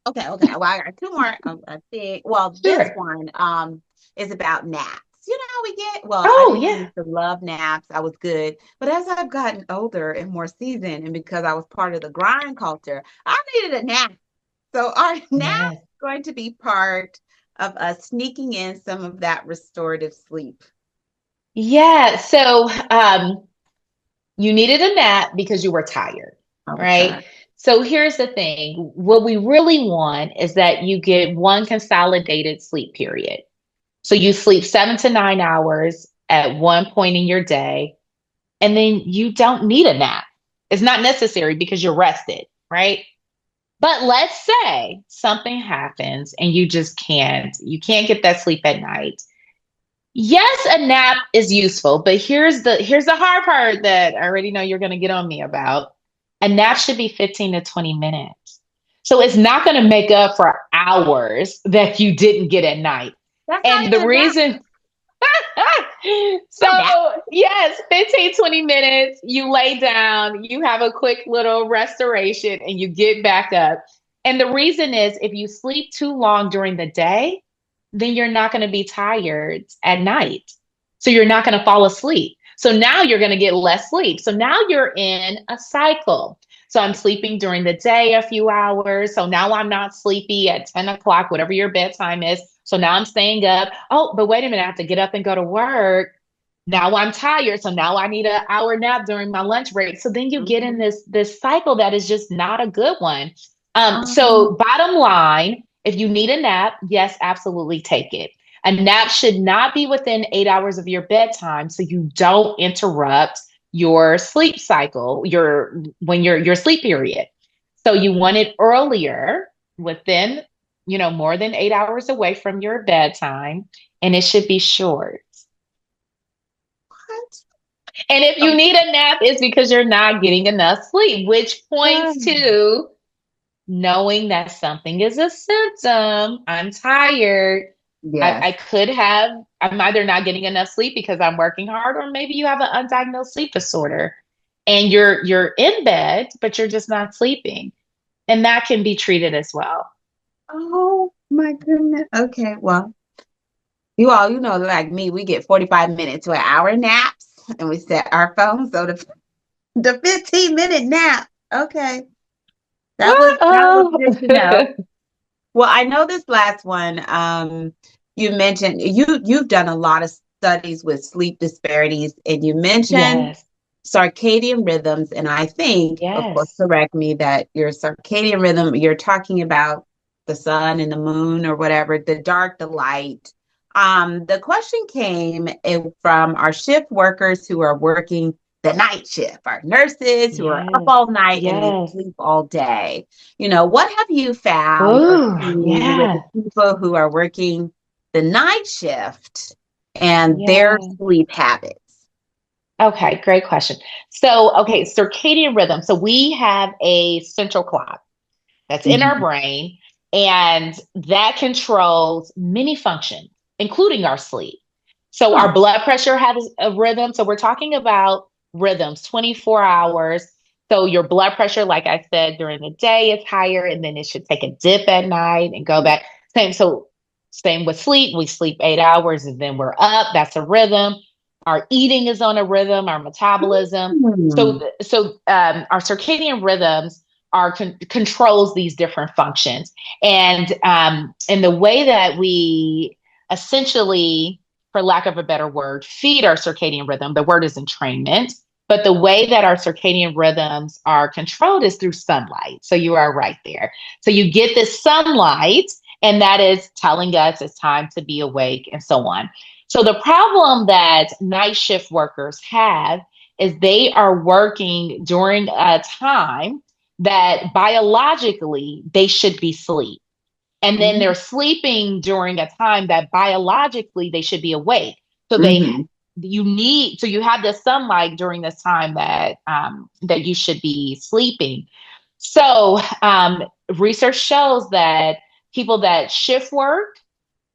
Okay. Well, I got two more. I think. Well, this one is about naps. I used to love naps. I was good. But as I've gotten older and more seasoned, and because I was part of the grind culture, I needed a nap. So are naps going to be part of us sneaking in some of that restorative sleep? Yeah. So you needed a nap because you were tired, right? So here's the thing. What we really want is that you get one consolidated sleep period. So you sleep 7 to 9 hours at one point in your day, and then you don't need a nap. It's not necessary because you're rested, right? But let's say something happens and you can't get that sleep at night. Yes, a nap is useful, but here's the hard part that I already know you're going to get on me about. A nap should be 15 to 20 minutes. So it's not going to make up for hours that you didn't get at night. And the reason so yes, 15, 20 minutes, you lay down, you have a quick little restoration and you get back up. And the reason is if you sleep too long during the day, then you're not going to be tired at night. So you're not going to fall asleep. So now you're going to get less sleep. So now you're in a cycle. So I'm sleeping during the day a few hours. So now I'm not sleepy at 10 o'clock, whatever your bedtime is. So now I'm staying up. Oh, but wait a minute, I have to get up and go to work. Now I'm tired. So now I need an hour nap during my lunch break. So then you get in this cycle that is just not a good one. So bottom line, if you need a nap, yes, absolutely take it. A nap should not be within 8 hours of your bedtime so you don't interrupt your sleep cycle, your sleep period. So you want it earlier within, more than 8 hours away from your bedtime, and it should be short. What? And if you need a nap, it's because you're not getting enough sleep, which points to knowing that something is a symptom. I'm tired. Yes. I'm either not getting enough sleep because I'm working hard, or maybe you have an undiagnosed sleep disorder and you're in bed, but you're just not sleeping. And that can be treated as well. Oh my goodness. Okay. Well, you all, like me, we get 45 minutes to an hour naps and we set our phones. So the 15-minute nap. Okay. That was good to know. Well, I know this last one, you mentioned you've done a lot of studies with sleep disparities, and you mentioned circadian rhythms. And I think, of course, correct me, that your circadian rhythm, you're talking about the sun and the moon or whatever, the dark, the light. The question came from our shift workers who are working the night shift, our nurses who are up Yes. all night and then Yes. sleep all day. What have you found or Ooh, seen with the yeah. people who are working the night shift and their Yeah. sleep habits? Okay, great question. So, okay, circadian rhythm. So we have a central clock that's in our Mhm. brain, and that controls many functions, including our sleep. So our Huh. blood pressure has a rhythm. So we're talking about rhythms, 24 hours. So your blood pressure, like I said, during the day is higher, and then it should take a dip at night and go back. Same with sleep. We sleep 8 hours and then we're up. That's a rhythm. Our eating is on a rhythm, our metabolism. Hmm. Our circadian rhythms are controls these different functions, and the way that we essentially, for lack of a better word, feed our circadian rhythm. The word is entrainment, but the way that our circadian rhythms are controlled is through sunlight. So you are right there. So you get this sunlight, and that is telling us it's time to be awake and so on. So the problem that night shift workers have is they are working during a time that biologically they should be asleep. And then they're sleeping during a time that biologically they should be awake. So Mm-hmm. you have the sunlight during this time that you should be sleeping. So research shows that people that shift work,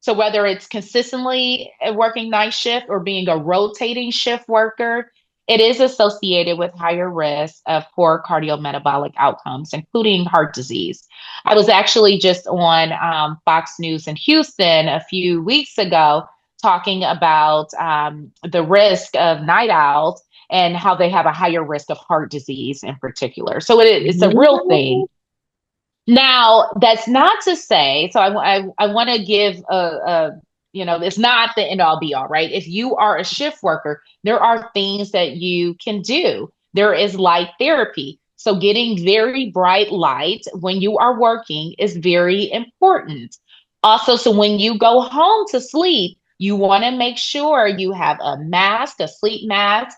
so whether it's consistently working night shift or being a rotating shift worker, it is associated with higher risk of poor cardiometabolic outcomes, including heart disease. I was actually just on Fox News in Houston a few weeks ago talking about the risk of night owls and how they have a higher risk of heart disease in particular. So it's a real thing. Now, that's not to say, so I want to give it's not the end all be all, right? If you are a shift worker, there are things that you can do. There is light therapy. So getting very bright light when you are working is very important. Also, so when you go home to sleep, you want to make sure you have a mask, a sleep mask,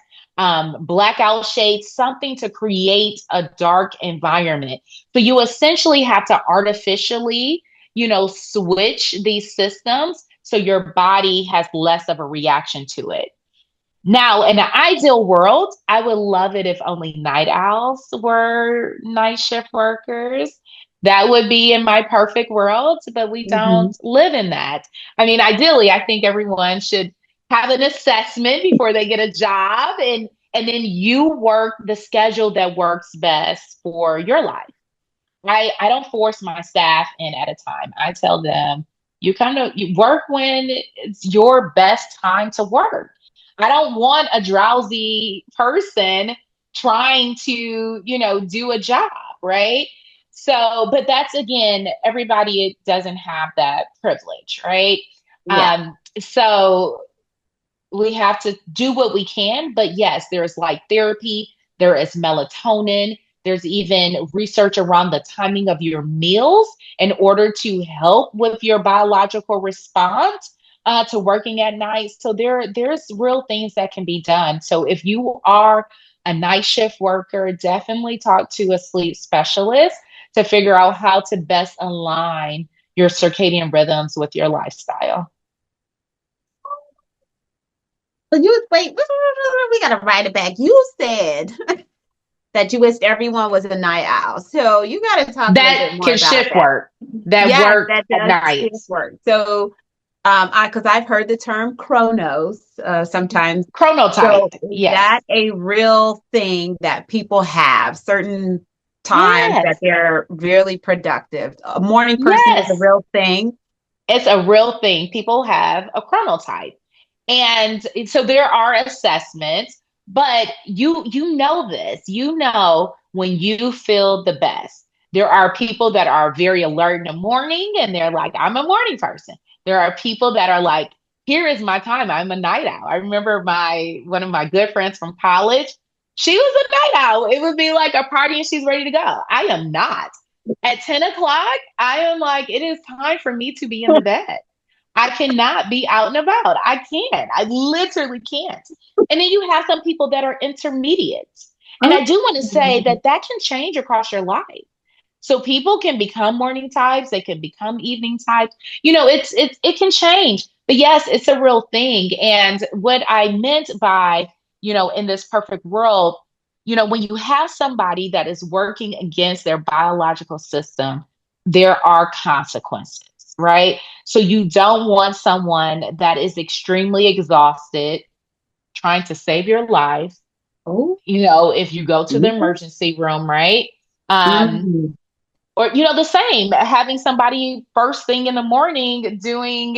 blackout shades, something to create a dark environment. So you essentially have to artificially, switch these systems so your body has less of a reaction to it. Now, in an ideal world, I would love it if only night owls were night shift workers. That would be in my perfect world, but we Mm-hmm. don't live in that. I mean, ideally, I think everyone should have an assessment before they get a job, and then you work the schedule that works best for your life. I don't force my staff in at a time. I tell them you work when it's your best time to work. I don't want a drowsy person trying to, do a job, right? So, but that's again, everybody doesn't have that privilege, right? Yeah. So we have to do what we can, but yes, there's light therapy, there is melatonin, there's even research around the timing of your meals in order to help with your biological response to working at night. So there's real things that can be done. So if you are a night shift worker, definitely talk to a sleep specialist to figure out how to best align your circadian rhythms with your lifestyle. But you wait, we gotta write it back. You said that you wished everyone was a night owl. So you gotta talk a little That bit more can about shift that. work, that Yes, work that at does night. shift work. So because I've heard the term chronos sometimes. So Chronotype. is Yes. that a real thing that people have certain times that Yes. they're really productive? A morning person is a Yes. real thing. It's a real thing. People have a chronotype. And so there are assessments, but you know this. You know when you feel the best. There are people that are very alert in the morning and they're like, I'm a morning person. There are people that are like, here is my time. I'm a night owl. I remember one of my good friends from college. She was a night owl. It would be like a party and she's ready to go. I am not. At 10 o'clock, I am like, it is time for me to be in the bed. I cannot be out and about. I can't. I literally can't. And then you have some people that are intermediate. And I do want to say that that can change across your life. So people can become morning types, they can become evening types. It can change. But yes, it's a real thing. And what I meant by, in this perfect world, when you have somebody that is working against their biological system, there are consequences, right? So you don't want someone that is extremely exhausted trying to save your life. Oh, If you go to the yeah. emergency room, right? Um, Mhm. or the same, having somebody first thing in the morning doing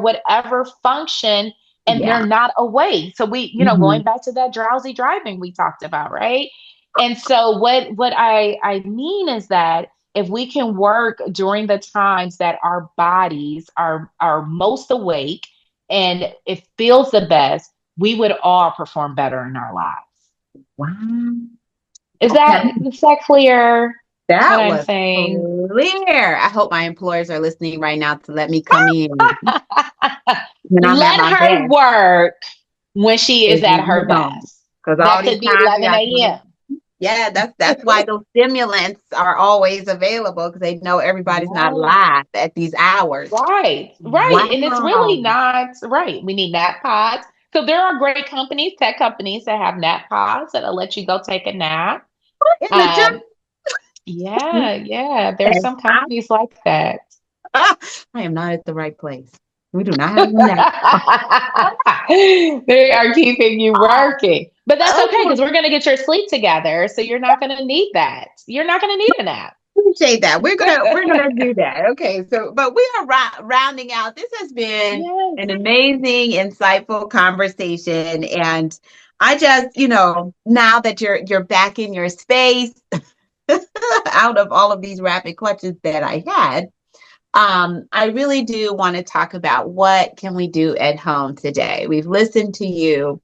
whatever function, and they're Yeah. not awake. So we, Mhm. going back to that drowsy driving we talked about, right? And so what I mean is that if we can work during the times that our bodies are most awake and it feels the best, we would all perform better in our lives. Wow. is Okay. that is that clear what That I'm was saying? clear. I hope my employers are listening right now to let me come in when I'm at Let my her best. work when she is at her best. Because all That these could be times we 11 got to, a.m. yeah, that's why those stimulants are always available because they know everybody's not Yes. live at these hours. Right, right. And it's Wow. really not right. We need nap pods. So there are great companies, tech companies that have nap pods that'll let you go take a nap. In the Um, gym. yeah, yeah. There's Okay. some companies like that. I am not at the right place. We do not have them now. They are keeping you working. But that's okay Oh, because we're going to get your sleep together. So you're not going to need that. You're not going to need a nap. appreciate that. We're gonna do that. Okay, so but we are rounding out. This has been Yes. an amazing, insightful conversation, and I just, now that you're back in your space, out of all of these rapid questions that I had, I really do want to talk about what can we do at home today. We've listened to you.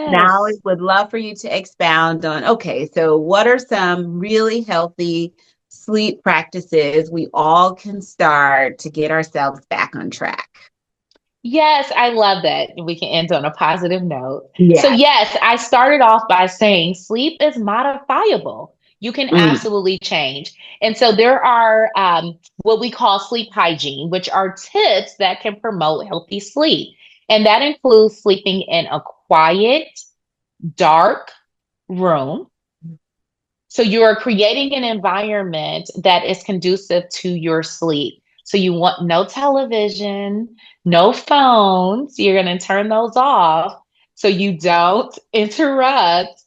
Now, I Yes. would love for you to expound on, okay, so what are some really healthy sleep practices we all can start to get ourselves back on track? Yes, I love that. We can end on a positive note. So, Yeah. yes, I started off by saying sleep is modifiable. You can Mm. absolutely change. And so, there are what we call sleep hygiene, which are tips that can promote healthy sleep. And that includes sleeping in a quiet, dark room. So you are creating an environment that is conducive to your sleep. So you want no television, no phones. You're going to turn those off so you don't interrupt,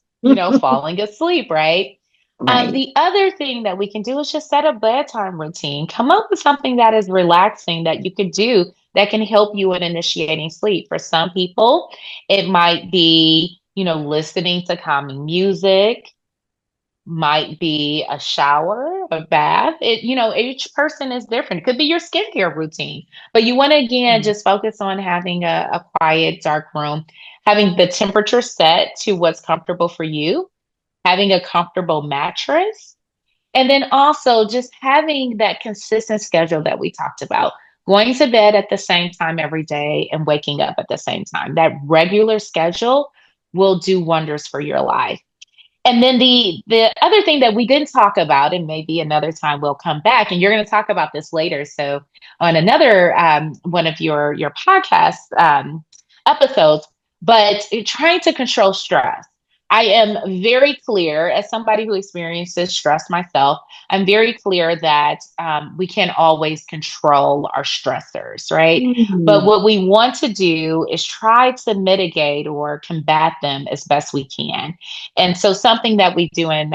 falling asleep, right? Right. The other thing that we can do is just set a bedtime routine. Come up with something that is relaxing that you could do that can help you in initiating sleep. For some people, it might be, listening to calming music, might be a shower, a bath. Each person is different. It could be your skincare routine, but you want to again just focus on having a quiet, dark room, having the temperature set to what's comfortable for you, having a comfortable mattress, and then also just having that consistent schedule that we talked about. Going to bed at the same time every day and waking up at the same time. That regular schedule will do wonders for your life. And then the other thing that we didn't talk about, and maybe another time we'll come back, and you're going to talk about this later. So on another one of your podcast episodes, but trying to control stress. I am very clear, as somebody who experiences stress myself, I'm very clear that we can always control our stressors, right? But Mm. what we want to do is try to mitigate or combat them as best we can. And so, something that we do in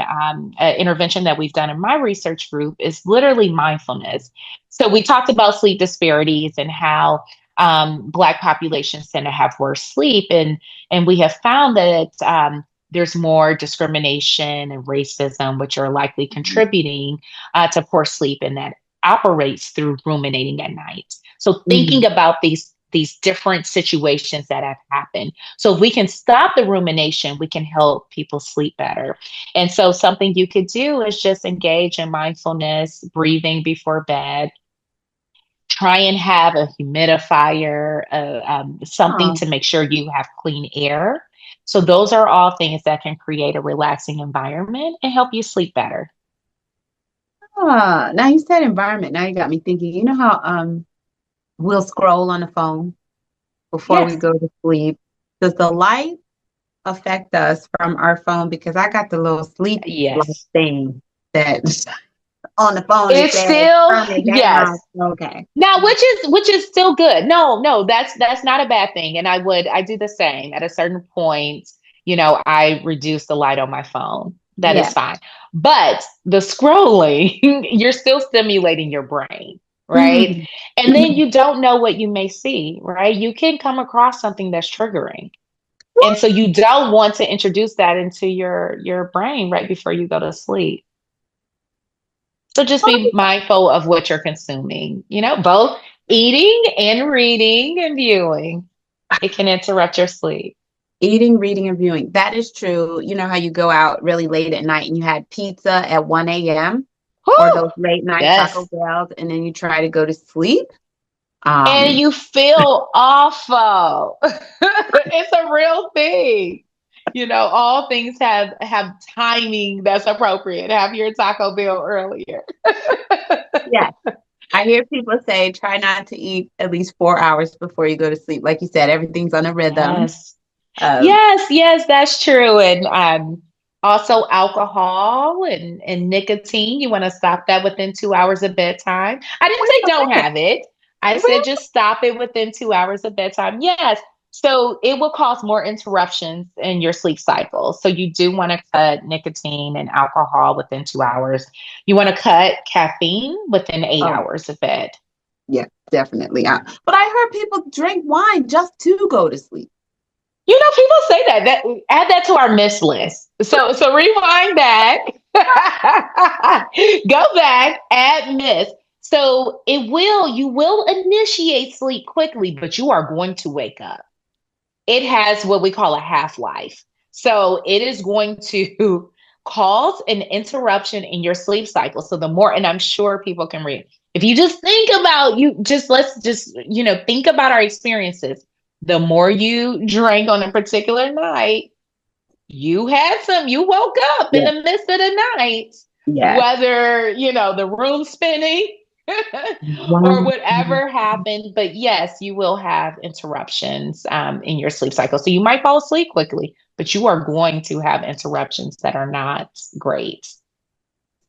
intervention that we've done in my research group is literally mindfulness. So, we talked about sleep disparities and how Black populations tend to have worse sleep, and we have found that there's more discrimination and racism, which are likely contributing to poor sleep, and that operates through ruminating at night. So, thinking Mhm. about these different situations that have happened, so if we can stop the rumination, we can help people sleep better. And so something you could do is just engage in mindfulness, breathing before bed, Try and have a humidifier, something Oh, to make sure you have clean air. So those are all things that can create a relaxing environment and help you sleep better. now you said environment. Now you got me thinking. You know how we'll scroll on the phone before we Yes, go to sleep. Does the light affect us from our phone? Because I got the little sleep light yes. thing that on the phone it It's says still, turn it yes. down. Okay. Now, which is still good. No, that's not a bad thing. And I do the same. At a certain point, I reduce the light on my phone. That Yeah. is fine. But the scrolling, you're still stimulating your brain, right? Mhm. And then you don't know what you may see, right? You can come across something that's triggering. And so you don't want to introduce that into your brain right before you go to sleep. So just be mindful of what you're consuming, both eating and reading and viewing. It can interrupt your sleep. Eating, reading, and viewing. That is true. You know how you go out really late at night and you had pizza at 1 a.m. or Whew! those late night Taco Yes. Bells, and then you try to go to sleep. And Um, you feel awful. It's a real thing. All things have timing that's appropriate. Have your Taco Bell earlier. yeah, I hear people say try not to eat at least 4 hours before you go to sleep. Like you said, everything's on a rhythm. Yes. Um, Yes, that's true. And also alcohol and nicotine. You want to stop that within 2 hours of bedtime. I didn't wait say a don't minute. have it. I said just stop it within 2 hours of bedtime. Yes. So it will cause more interruptions in your sleep cycle. So you do want to cut nicotine and alcohol within 2 hours. You want to cut caffeine within eight Oh, hours of bed. yeah, definitely. But I heard people drink wine just to go to sleep. People say that. Add that to our miss list. So rewind back, go back, add miss. So you will initiate sleep quickly, but you are going to wake up. It has what we call a half-life. So it is going to cause an interruption in your sleep cycle. So the more, and I'm sure people can read. If you just think about let's just, think about our experiences. The more you drank on a particular night, you woke up in Yeah, the midst of the night, yeah. whether, the room spinning or One. whatever happened. But yes, you will have interruptions in your sleep cycle. So you might fall asleep quickly, but you are going to have interruptions that are not great.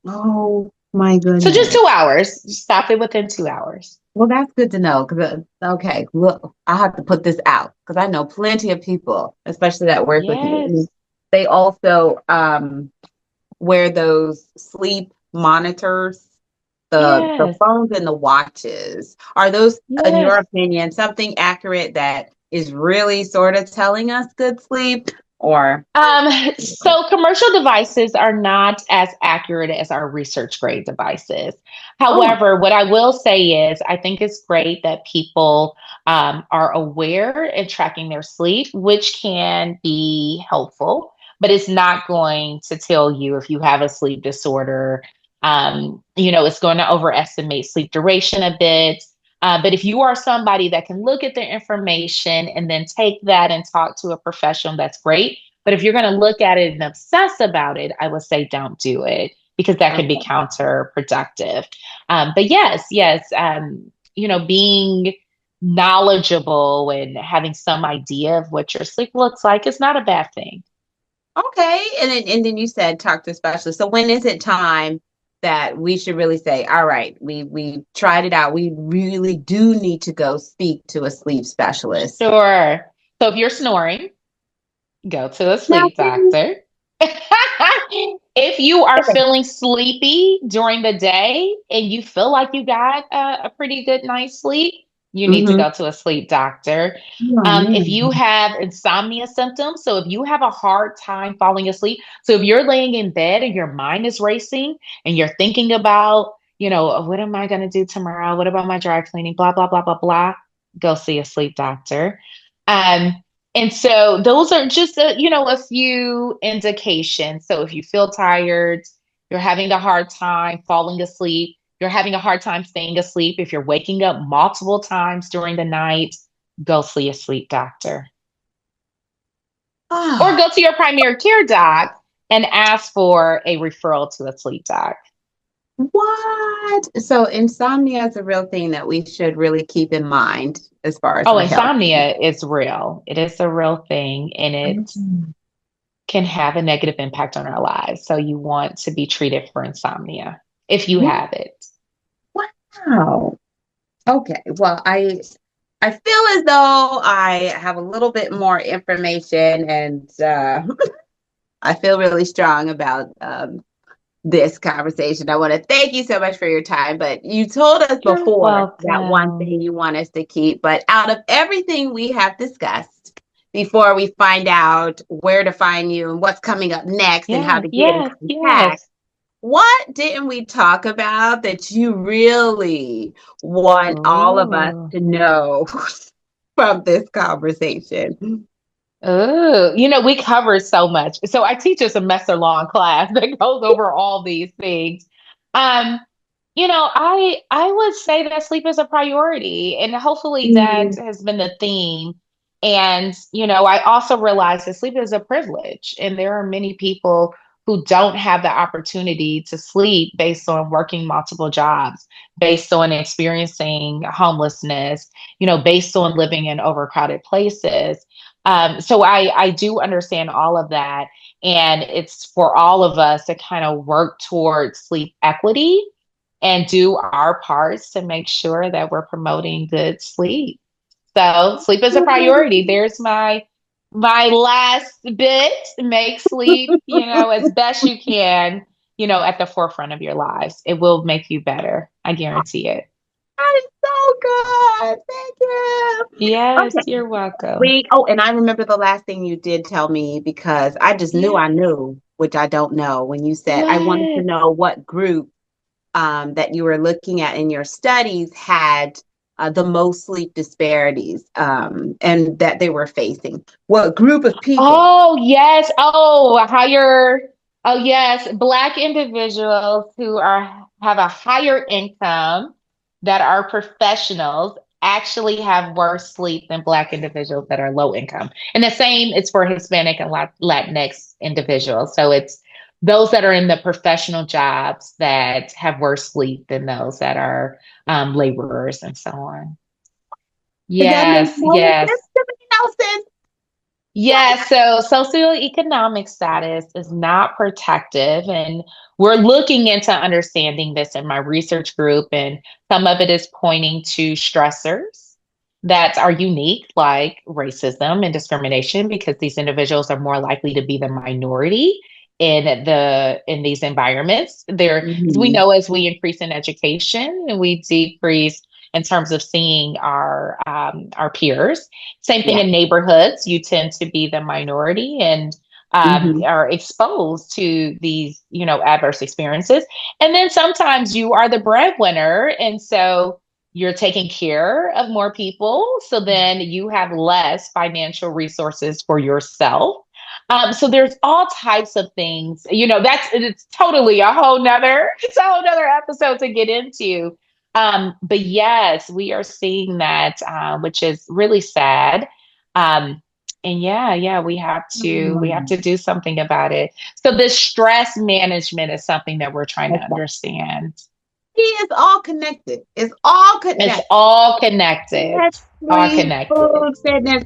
Oh my So just goodness. 2 hours, stop it within 2 hours. Well, that's good to know because okay, well, I have to put this out because I know plenty of people, especially that work with me. Yes, They also wear those sleep monitors, the yes, phones and the watches. Are those, in your yes. opinion, something accurate that is really sort of telling us good sleep? Or So commercial devices are not as accurate as our research grade devices. oh, However, what I will say is I think it's great that people are aware and tracking their sleep, which can be helpful, but it's not going to tell you if you have a sleep disorder. It's going to overestimate sleep duration a bit. But if you are somebody that can look at the information and then take that and talk to a professional, that's great. But if you're going to look at it and obsess about it, I would say don't do it because that can be okay. counterproductive. But yes, being knowledgeable and having some idea of what your sleep looks like is not a bad thing. Okay. And then you said talk to a specialist. So when is it time that we should really say, all right, we tried it out. We really do need to go speak to a sleep specialist. Sure. So if you're snoring, go to a Now, sleep doctor. If you are okay. feeling sleepy during the day and you feel like you got a pretty good night's sleep, you need to Mm-hmm. go to a sleep doctor. Oh, If you man. have insomnia symptoms, so if you have a hard time falling asleep, so if you're laying in bed and your mind is racing and you're thinking about, what am I going to do tomorrow? What about my dry cleaning? Blah, blah, blah, blah, blah. Go see a sleep doctor. Um, and so those are just a few indications. So if you feel tired, you're having a hard time falling asleep, you're having a hard time staying asleep, if you're waking up multiple times during the night, go see a sleep doctor. Or Oh, go to your primary care doc and ask for a referral to a sleep doc. what? So insomnia is a real thing that we should really keep in mind as far as Oh, our health. insomnia is real. It is a real thing, and it Mhm. can have a negative impact on our lives. So you want to be treated for insomnia if you have it. Wow. Okay. Well, I feel as though I have a little bit more information, and I feel really strong about this conversation. I want to thank you so much for your time. But you told us You're before that one welcome. thing you want us to keep. But out of everything we have discussed, before we find out where to find you and what's coming up next and how Yes, to get in yes, contact, yes. what didn't we talk about that you really want all of us Oh. to know from this conversation? Oh, we cover so much. So I teach a semester long class that goes over all these things. Um, I would say that sleep is a priority, and hopefully that Mm, has been the theme. And, I also realize that sleep is a privilege, and there are many people who don't have the opportunity to sleep based on working multiple jobs, based on experiencing homelessness, based on living in overcrowded places. So I do understand all of that. And it's for all of us to kind of work towards sleep equity and do our parts to make sure that we're promoting good sleep. So sleep is a priority. There's my last bit. Make sleep, as best you can, at the forefront of your lives. It will make you better. I guarantee it. that is so good. Thank you. Yes, Okay. you're welcome. And I remember the last thing you did tell me because I just knew I Yes. knew, which I don't know, when you said I wanted to What? know what group that you were looking at in your studies had the most sleep disparities and that they were facing. What group of people? Oh, yes. Oh, yes. Black individuals who have a higher income that are professionals actually have worse sleep than Black individuals that are low income. And the same is for Hispanic and Latinx individuals. So it's those that are in the professional jobs that have worse sleep than those that are laborers and so on. That makes Yes, no yes. sense to me. No sense. Yeah, so socioeconomic status is not protective, and we're looking into understanding this in my research group, and some of it is pointing to stressors that are unique, like racism and discrimination, because these individuals are more likely to be the minority in these environments. There, as we Mhm. know, as we increase in education and we decrease in terms of seeing our peers. Same thing Yeah. in neighborhoods. You tend to be the minority and Hmm. are exposed to these, adverse experiences. And then sometimes you are the breadwinner. And so you're taking care of more people. So then you have less financial resources for yourself. So there's all types of things, it's totally it's a whole nother episode to get into. But yes, we are seeing that, which is really sad. Um, and yeah, we have to do something about it. So the stress management is something that we're trying to understand. He is all connected. It's all It's connected. all connected. Yes, All sleep, connected. food, fitness.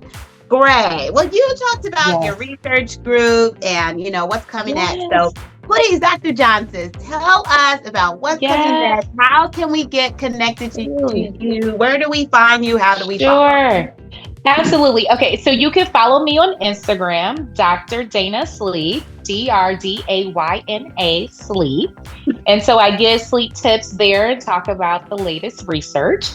Great. Well, you talked about your Yes. research group and what's coming next. So Yes. please, Dr. Johnson, tell us about what's coming Yes. next. How can we get connected to Ooh. you? Where do we find you? How do we follow? Sure. Absolutely. Okay, so you can follow me on Instagram, Dr. Dayna Sleep, Dayna Sleep. And so I give sleep tips there and talk about the latest research.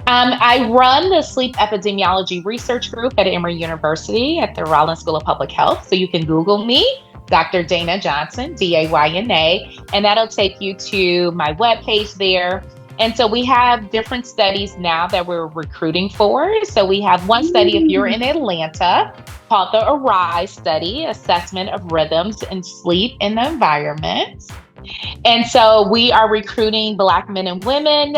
I run the Sleep Epidemiology Research Group at Emory University at the Rollins School of Public Health. So you can Google me, Dr. Dayna Johnson, Dayna, and that'll take you to my webpage there. And so we have different studies now that we're recruiting for. So we have one study, if you're Mm. in Atlanta, called the ARISE study, Assessment of Rhythms and Sleep in the Environment. And so we are recruiting Black men and women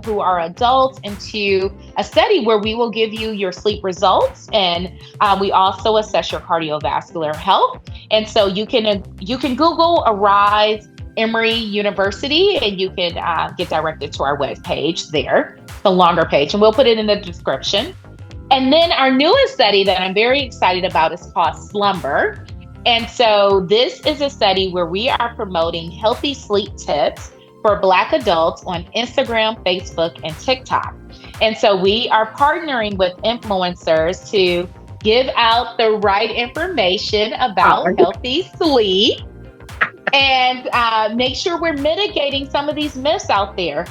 who are adults into a study where we will give you your sleep results, and we also assess your cardiovascular health. And so you can Google Arise Emory University, and you can get directed to our webpage there. It's a longer page, and we'll put it in the description. And then our newest study that I'm very excited about is called Slumber. And so this is a study where we are promoting healthy sleep tips for Black adults on Instagram, Facebook, and TikTok. And so we are partnering with influencers to give out the right information about healthy sleep and make sure we're mitigating some of these myths out there.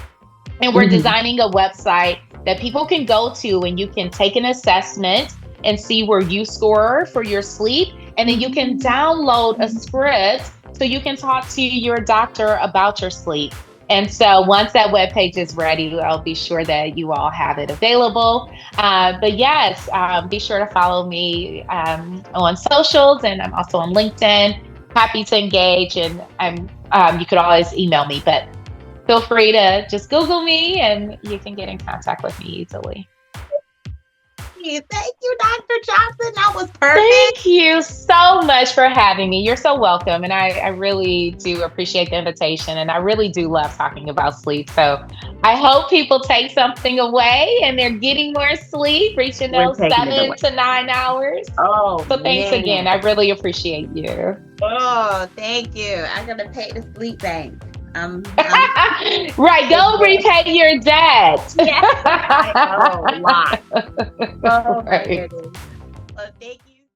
And we're designing a website that people can go to, and you can take an assessment and see where you score for your sleep. And then you can download a script so you can talk to your doctor about your sleep. And so once that webpage is ready, I'll be sure that you all have it available. But yes, be sure to follow me on socials, and I'm also on LinkedIn. Happy to engage, and you could always email me, but feel free to just Google me and you can get in contact with me easily. Thank you, Dr. Johnson. That was perfect. Thank you so much for having me. You're so welcome. And I really do appreciate the invitation. And I really do love talking about sleep. So I hope people take something away and they're getting more sleep, reaching those 7 to 9 hours. Oh, so thanks again. I really appreciate you. Oh, thank you. I'm going to pay the sleep bank. Right, go repay your debt. Yeah, I know, a lot. Oh, right. my goodness. Well, thank you.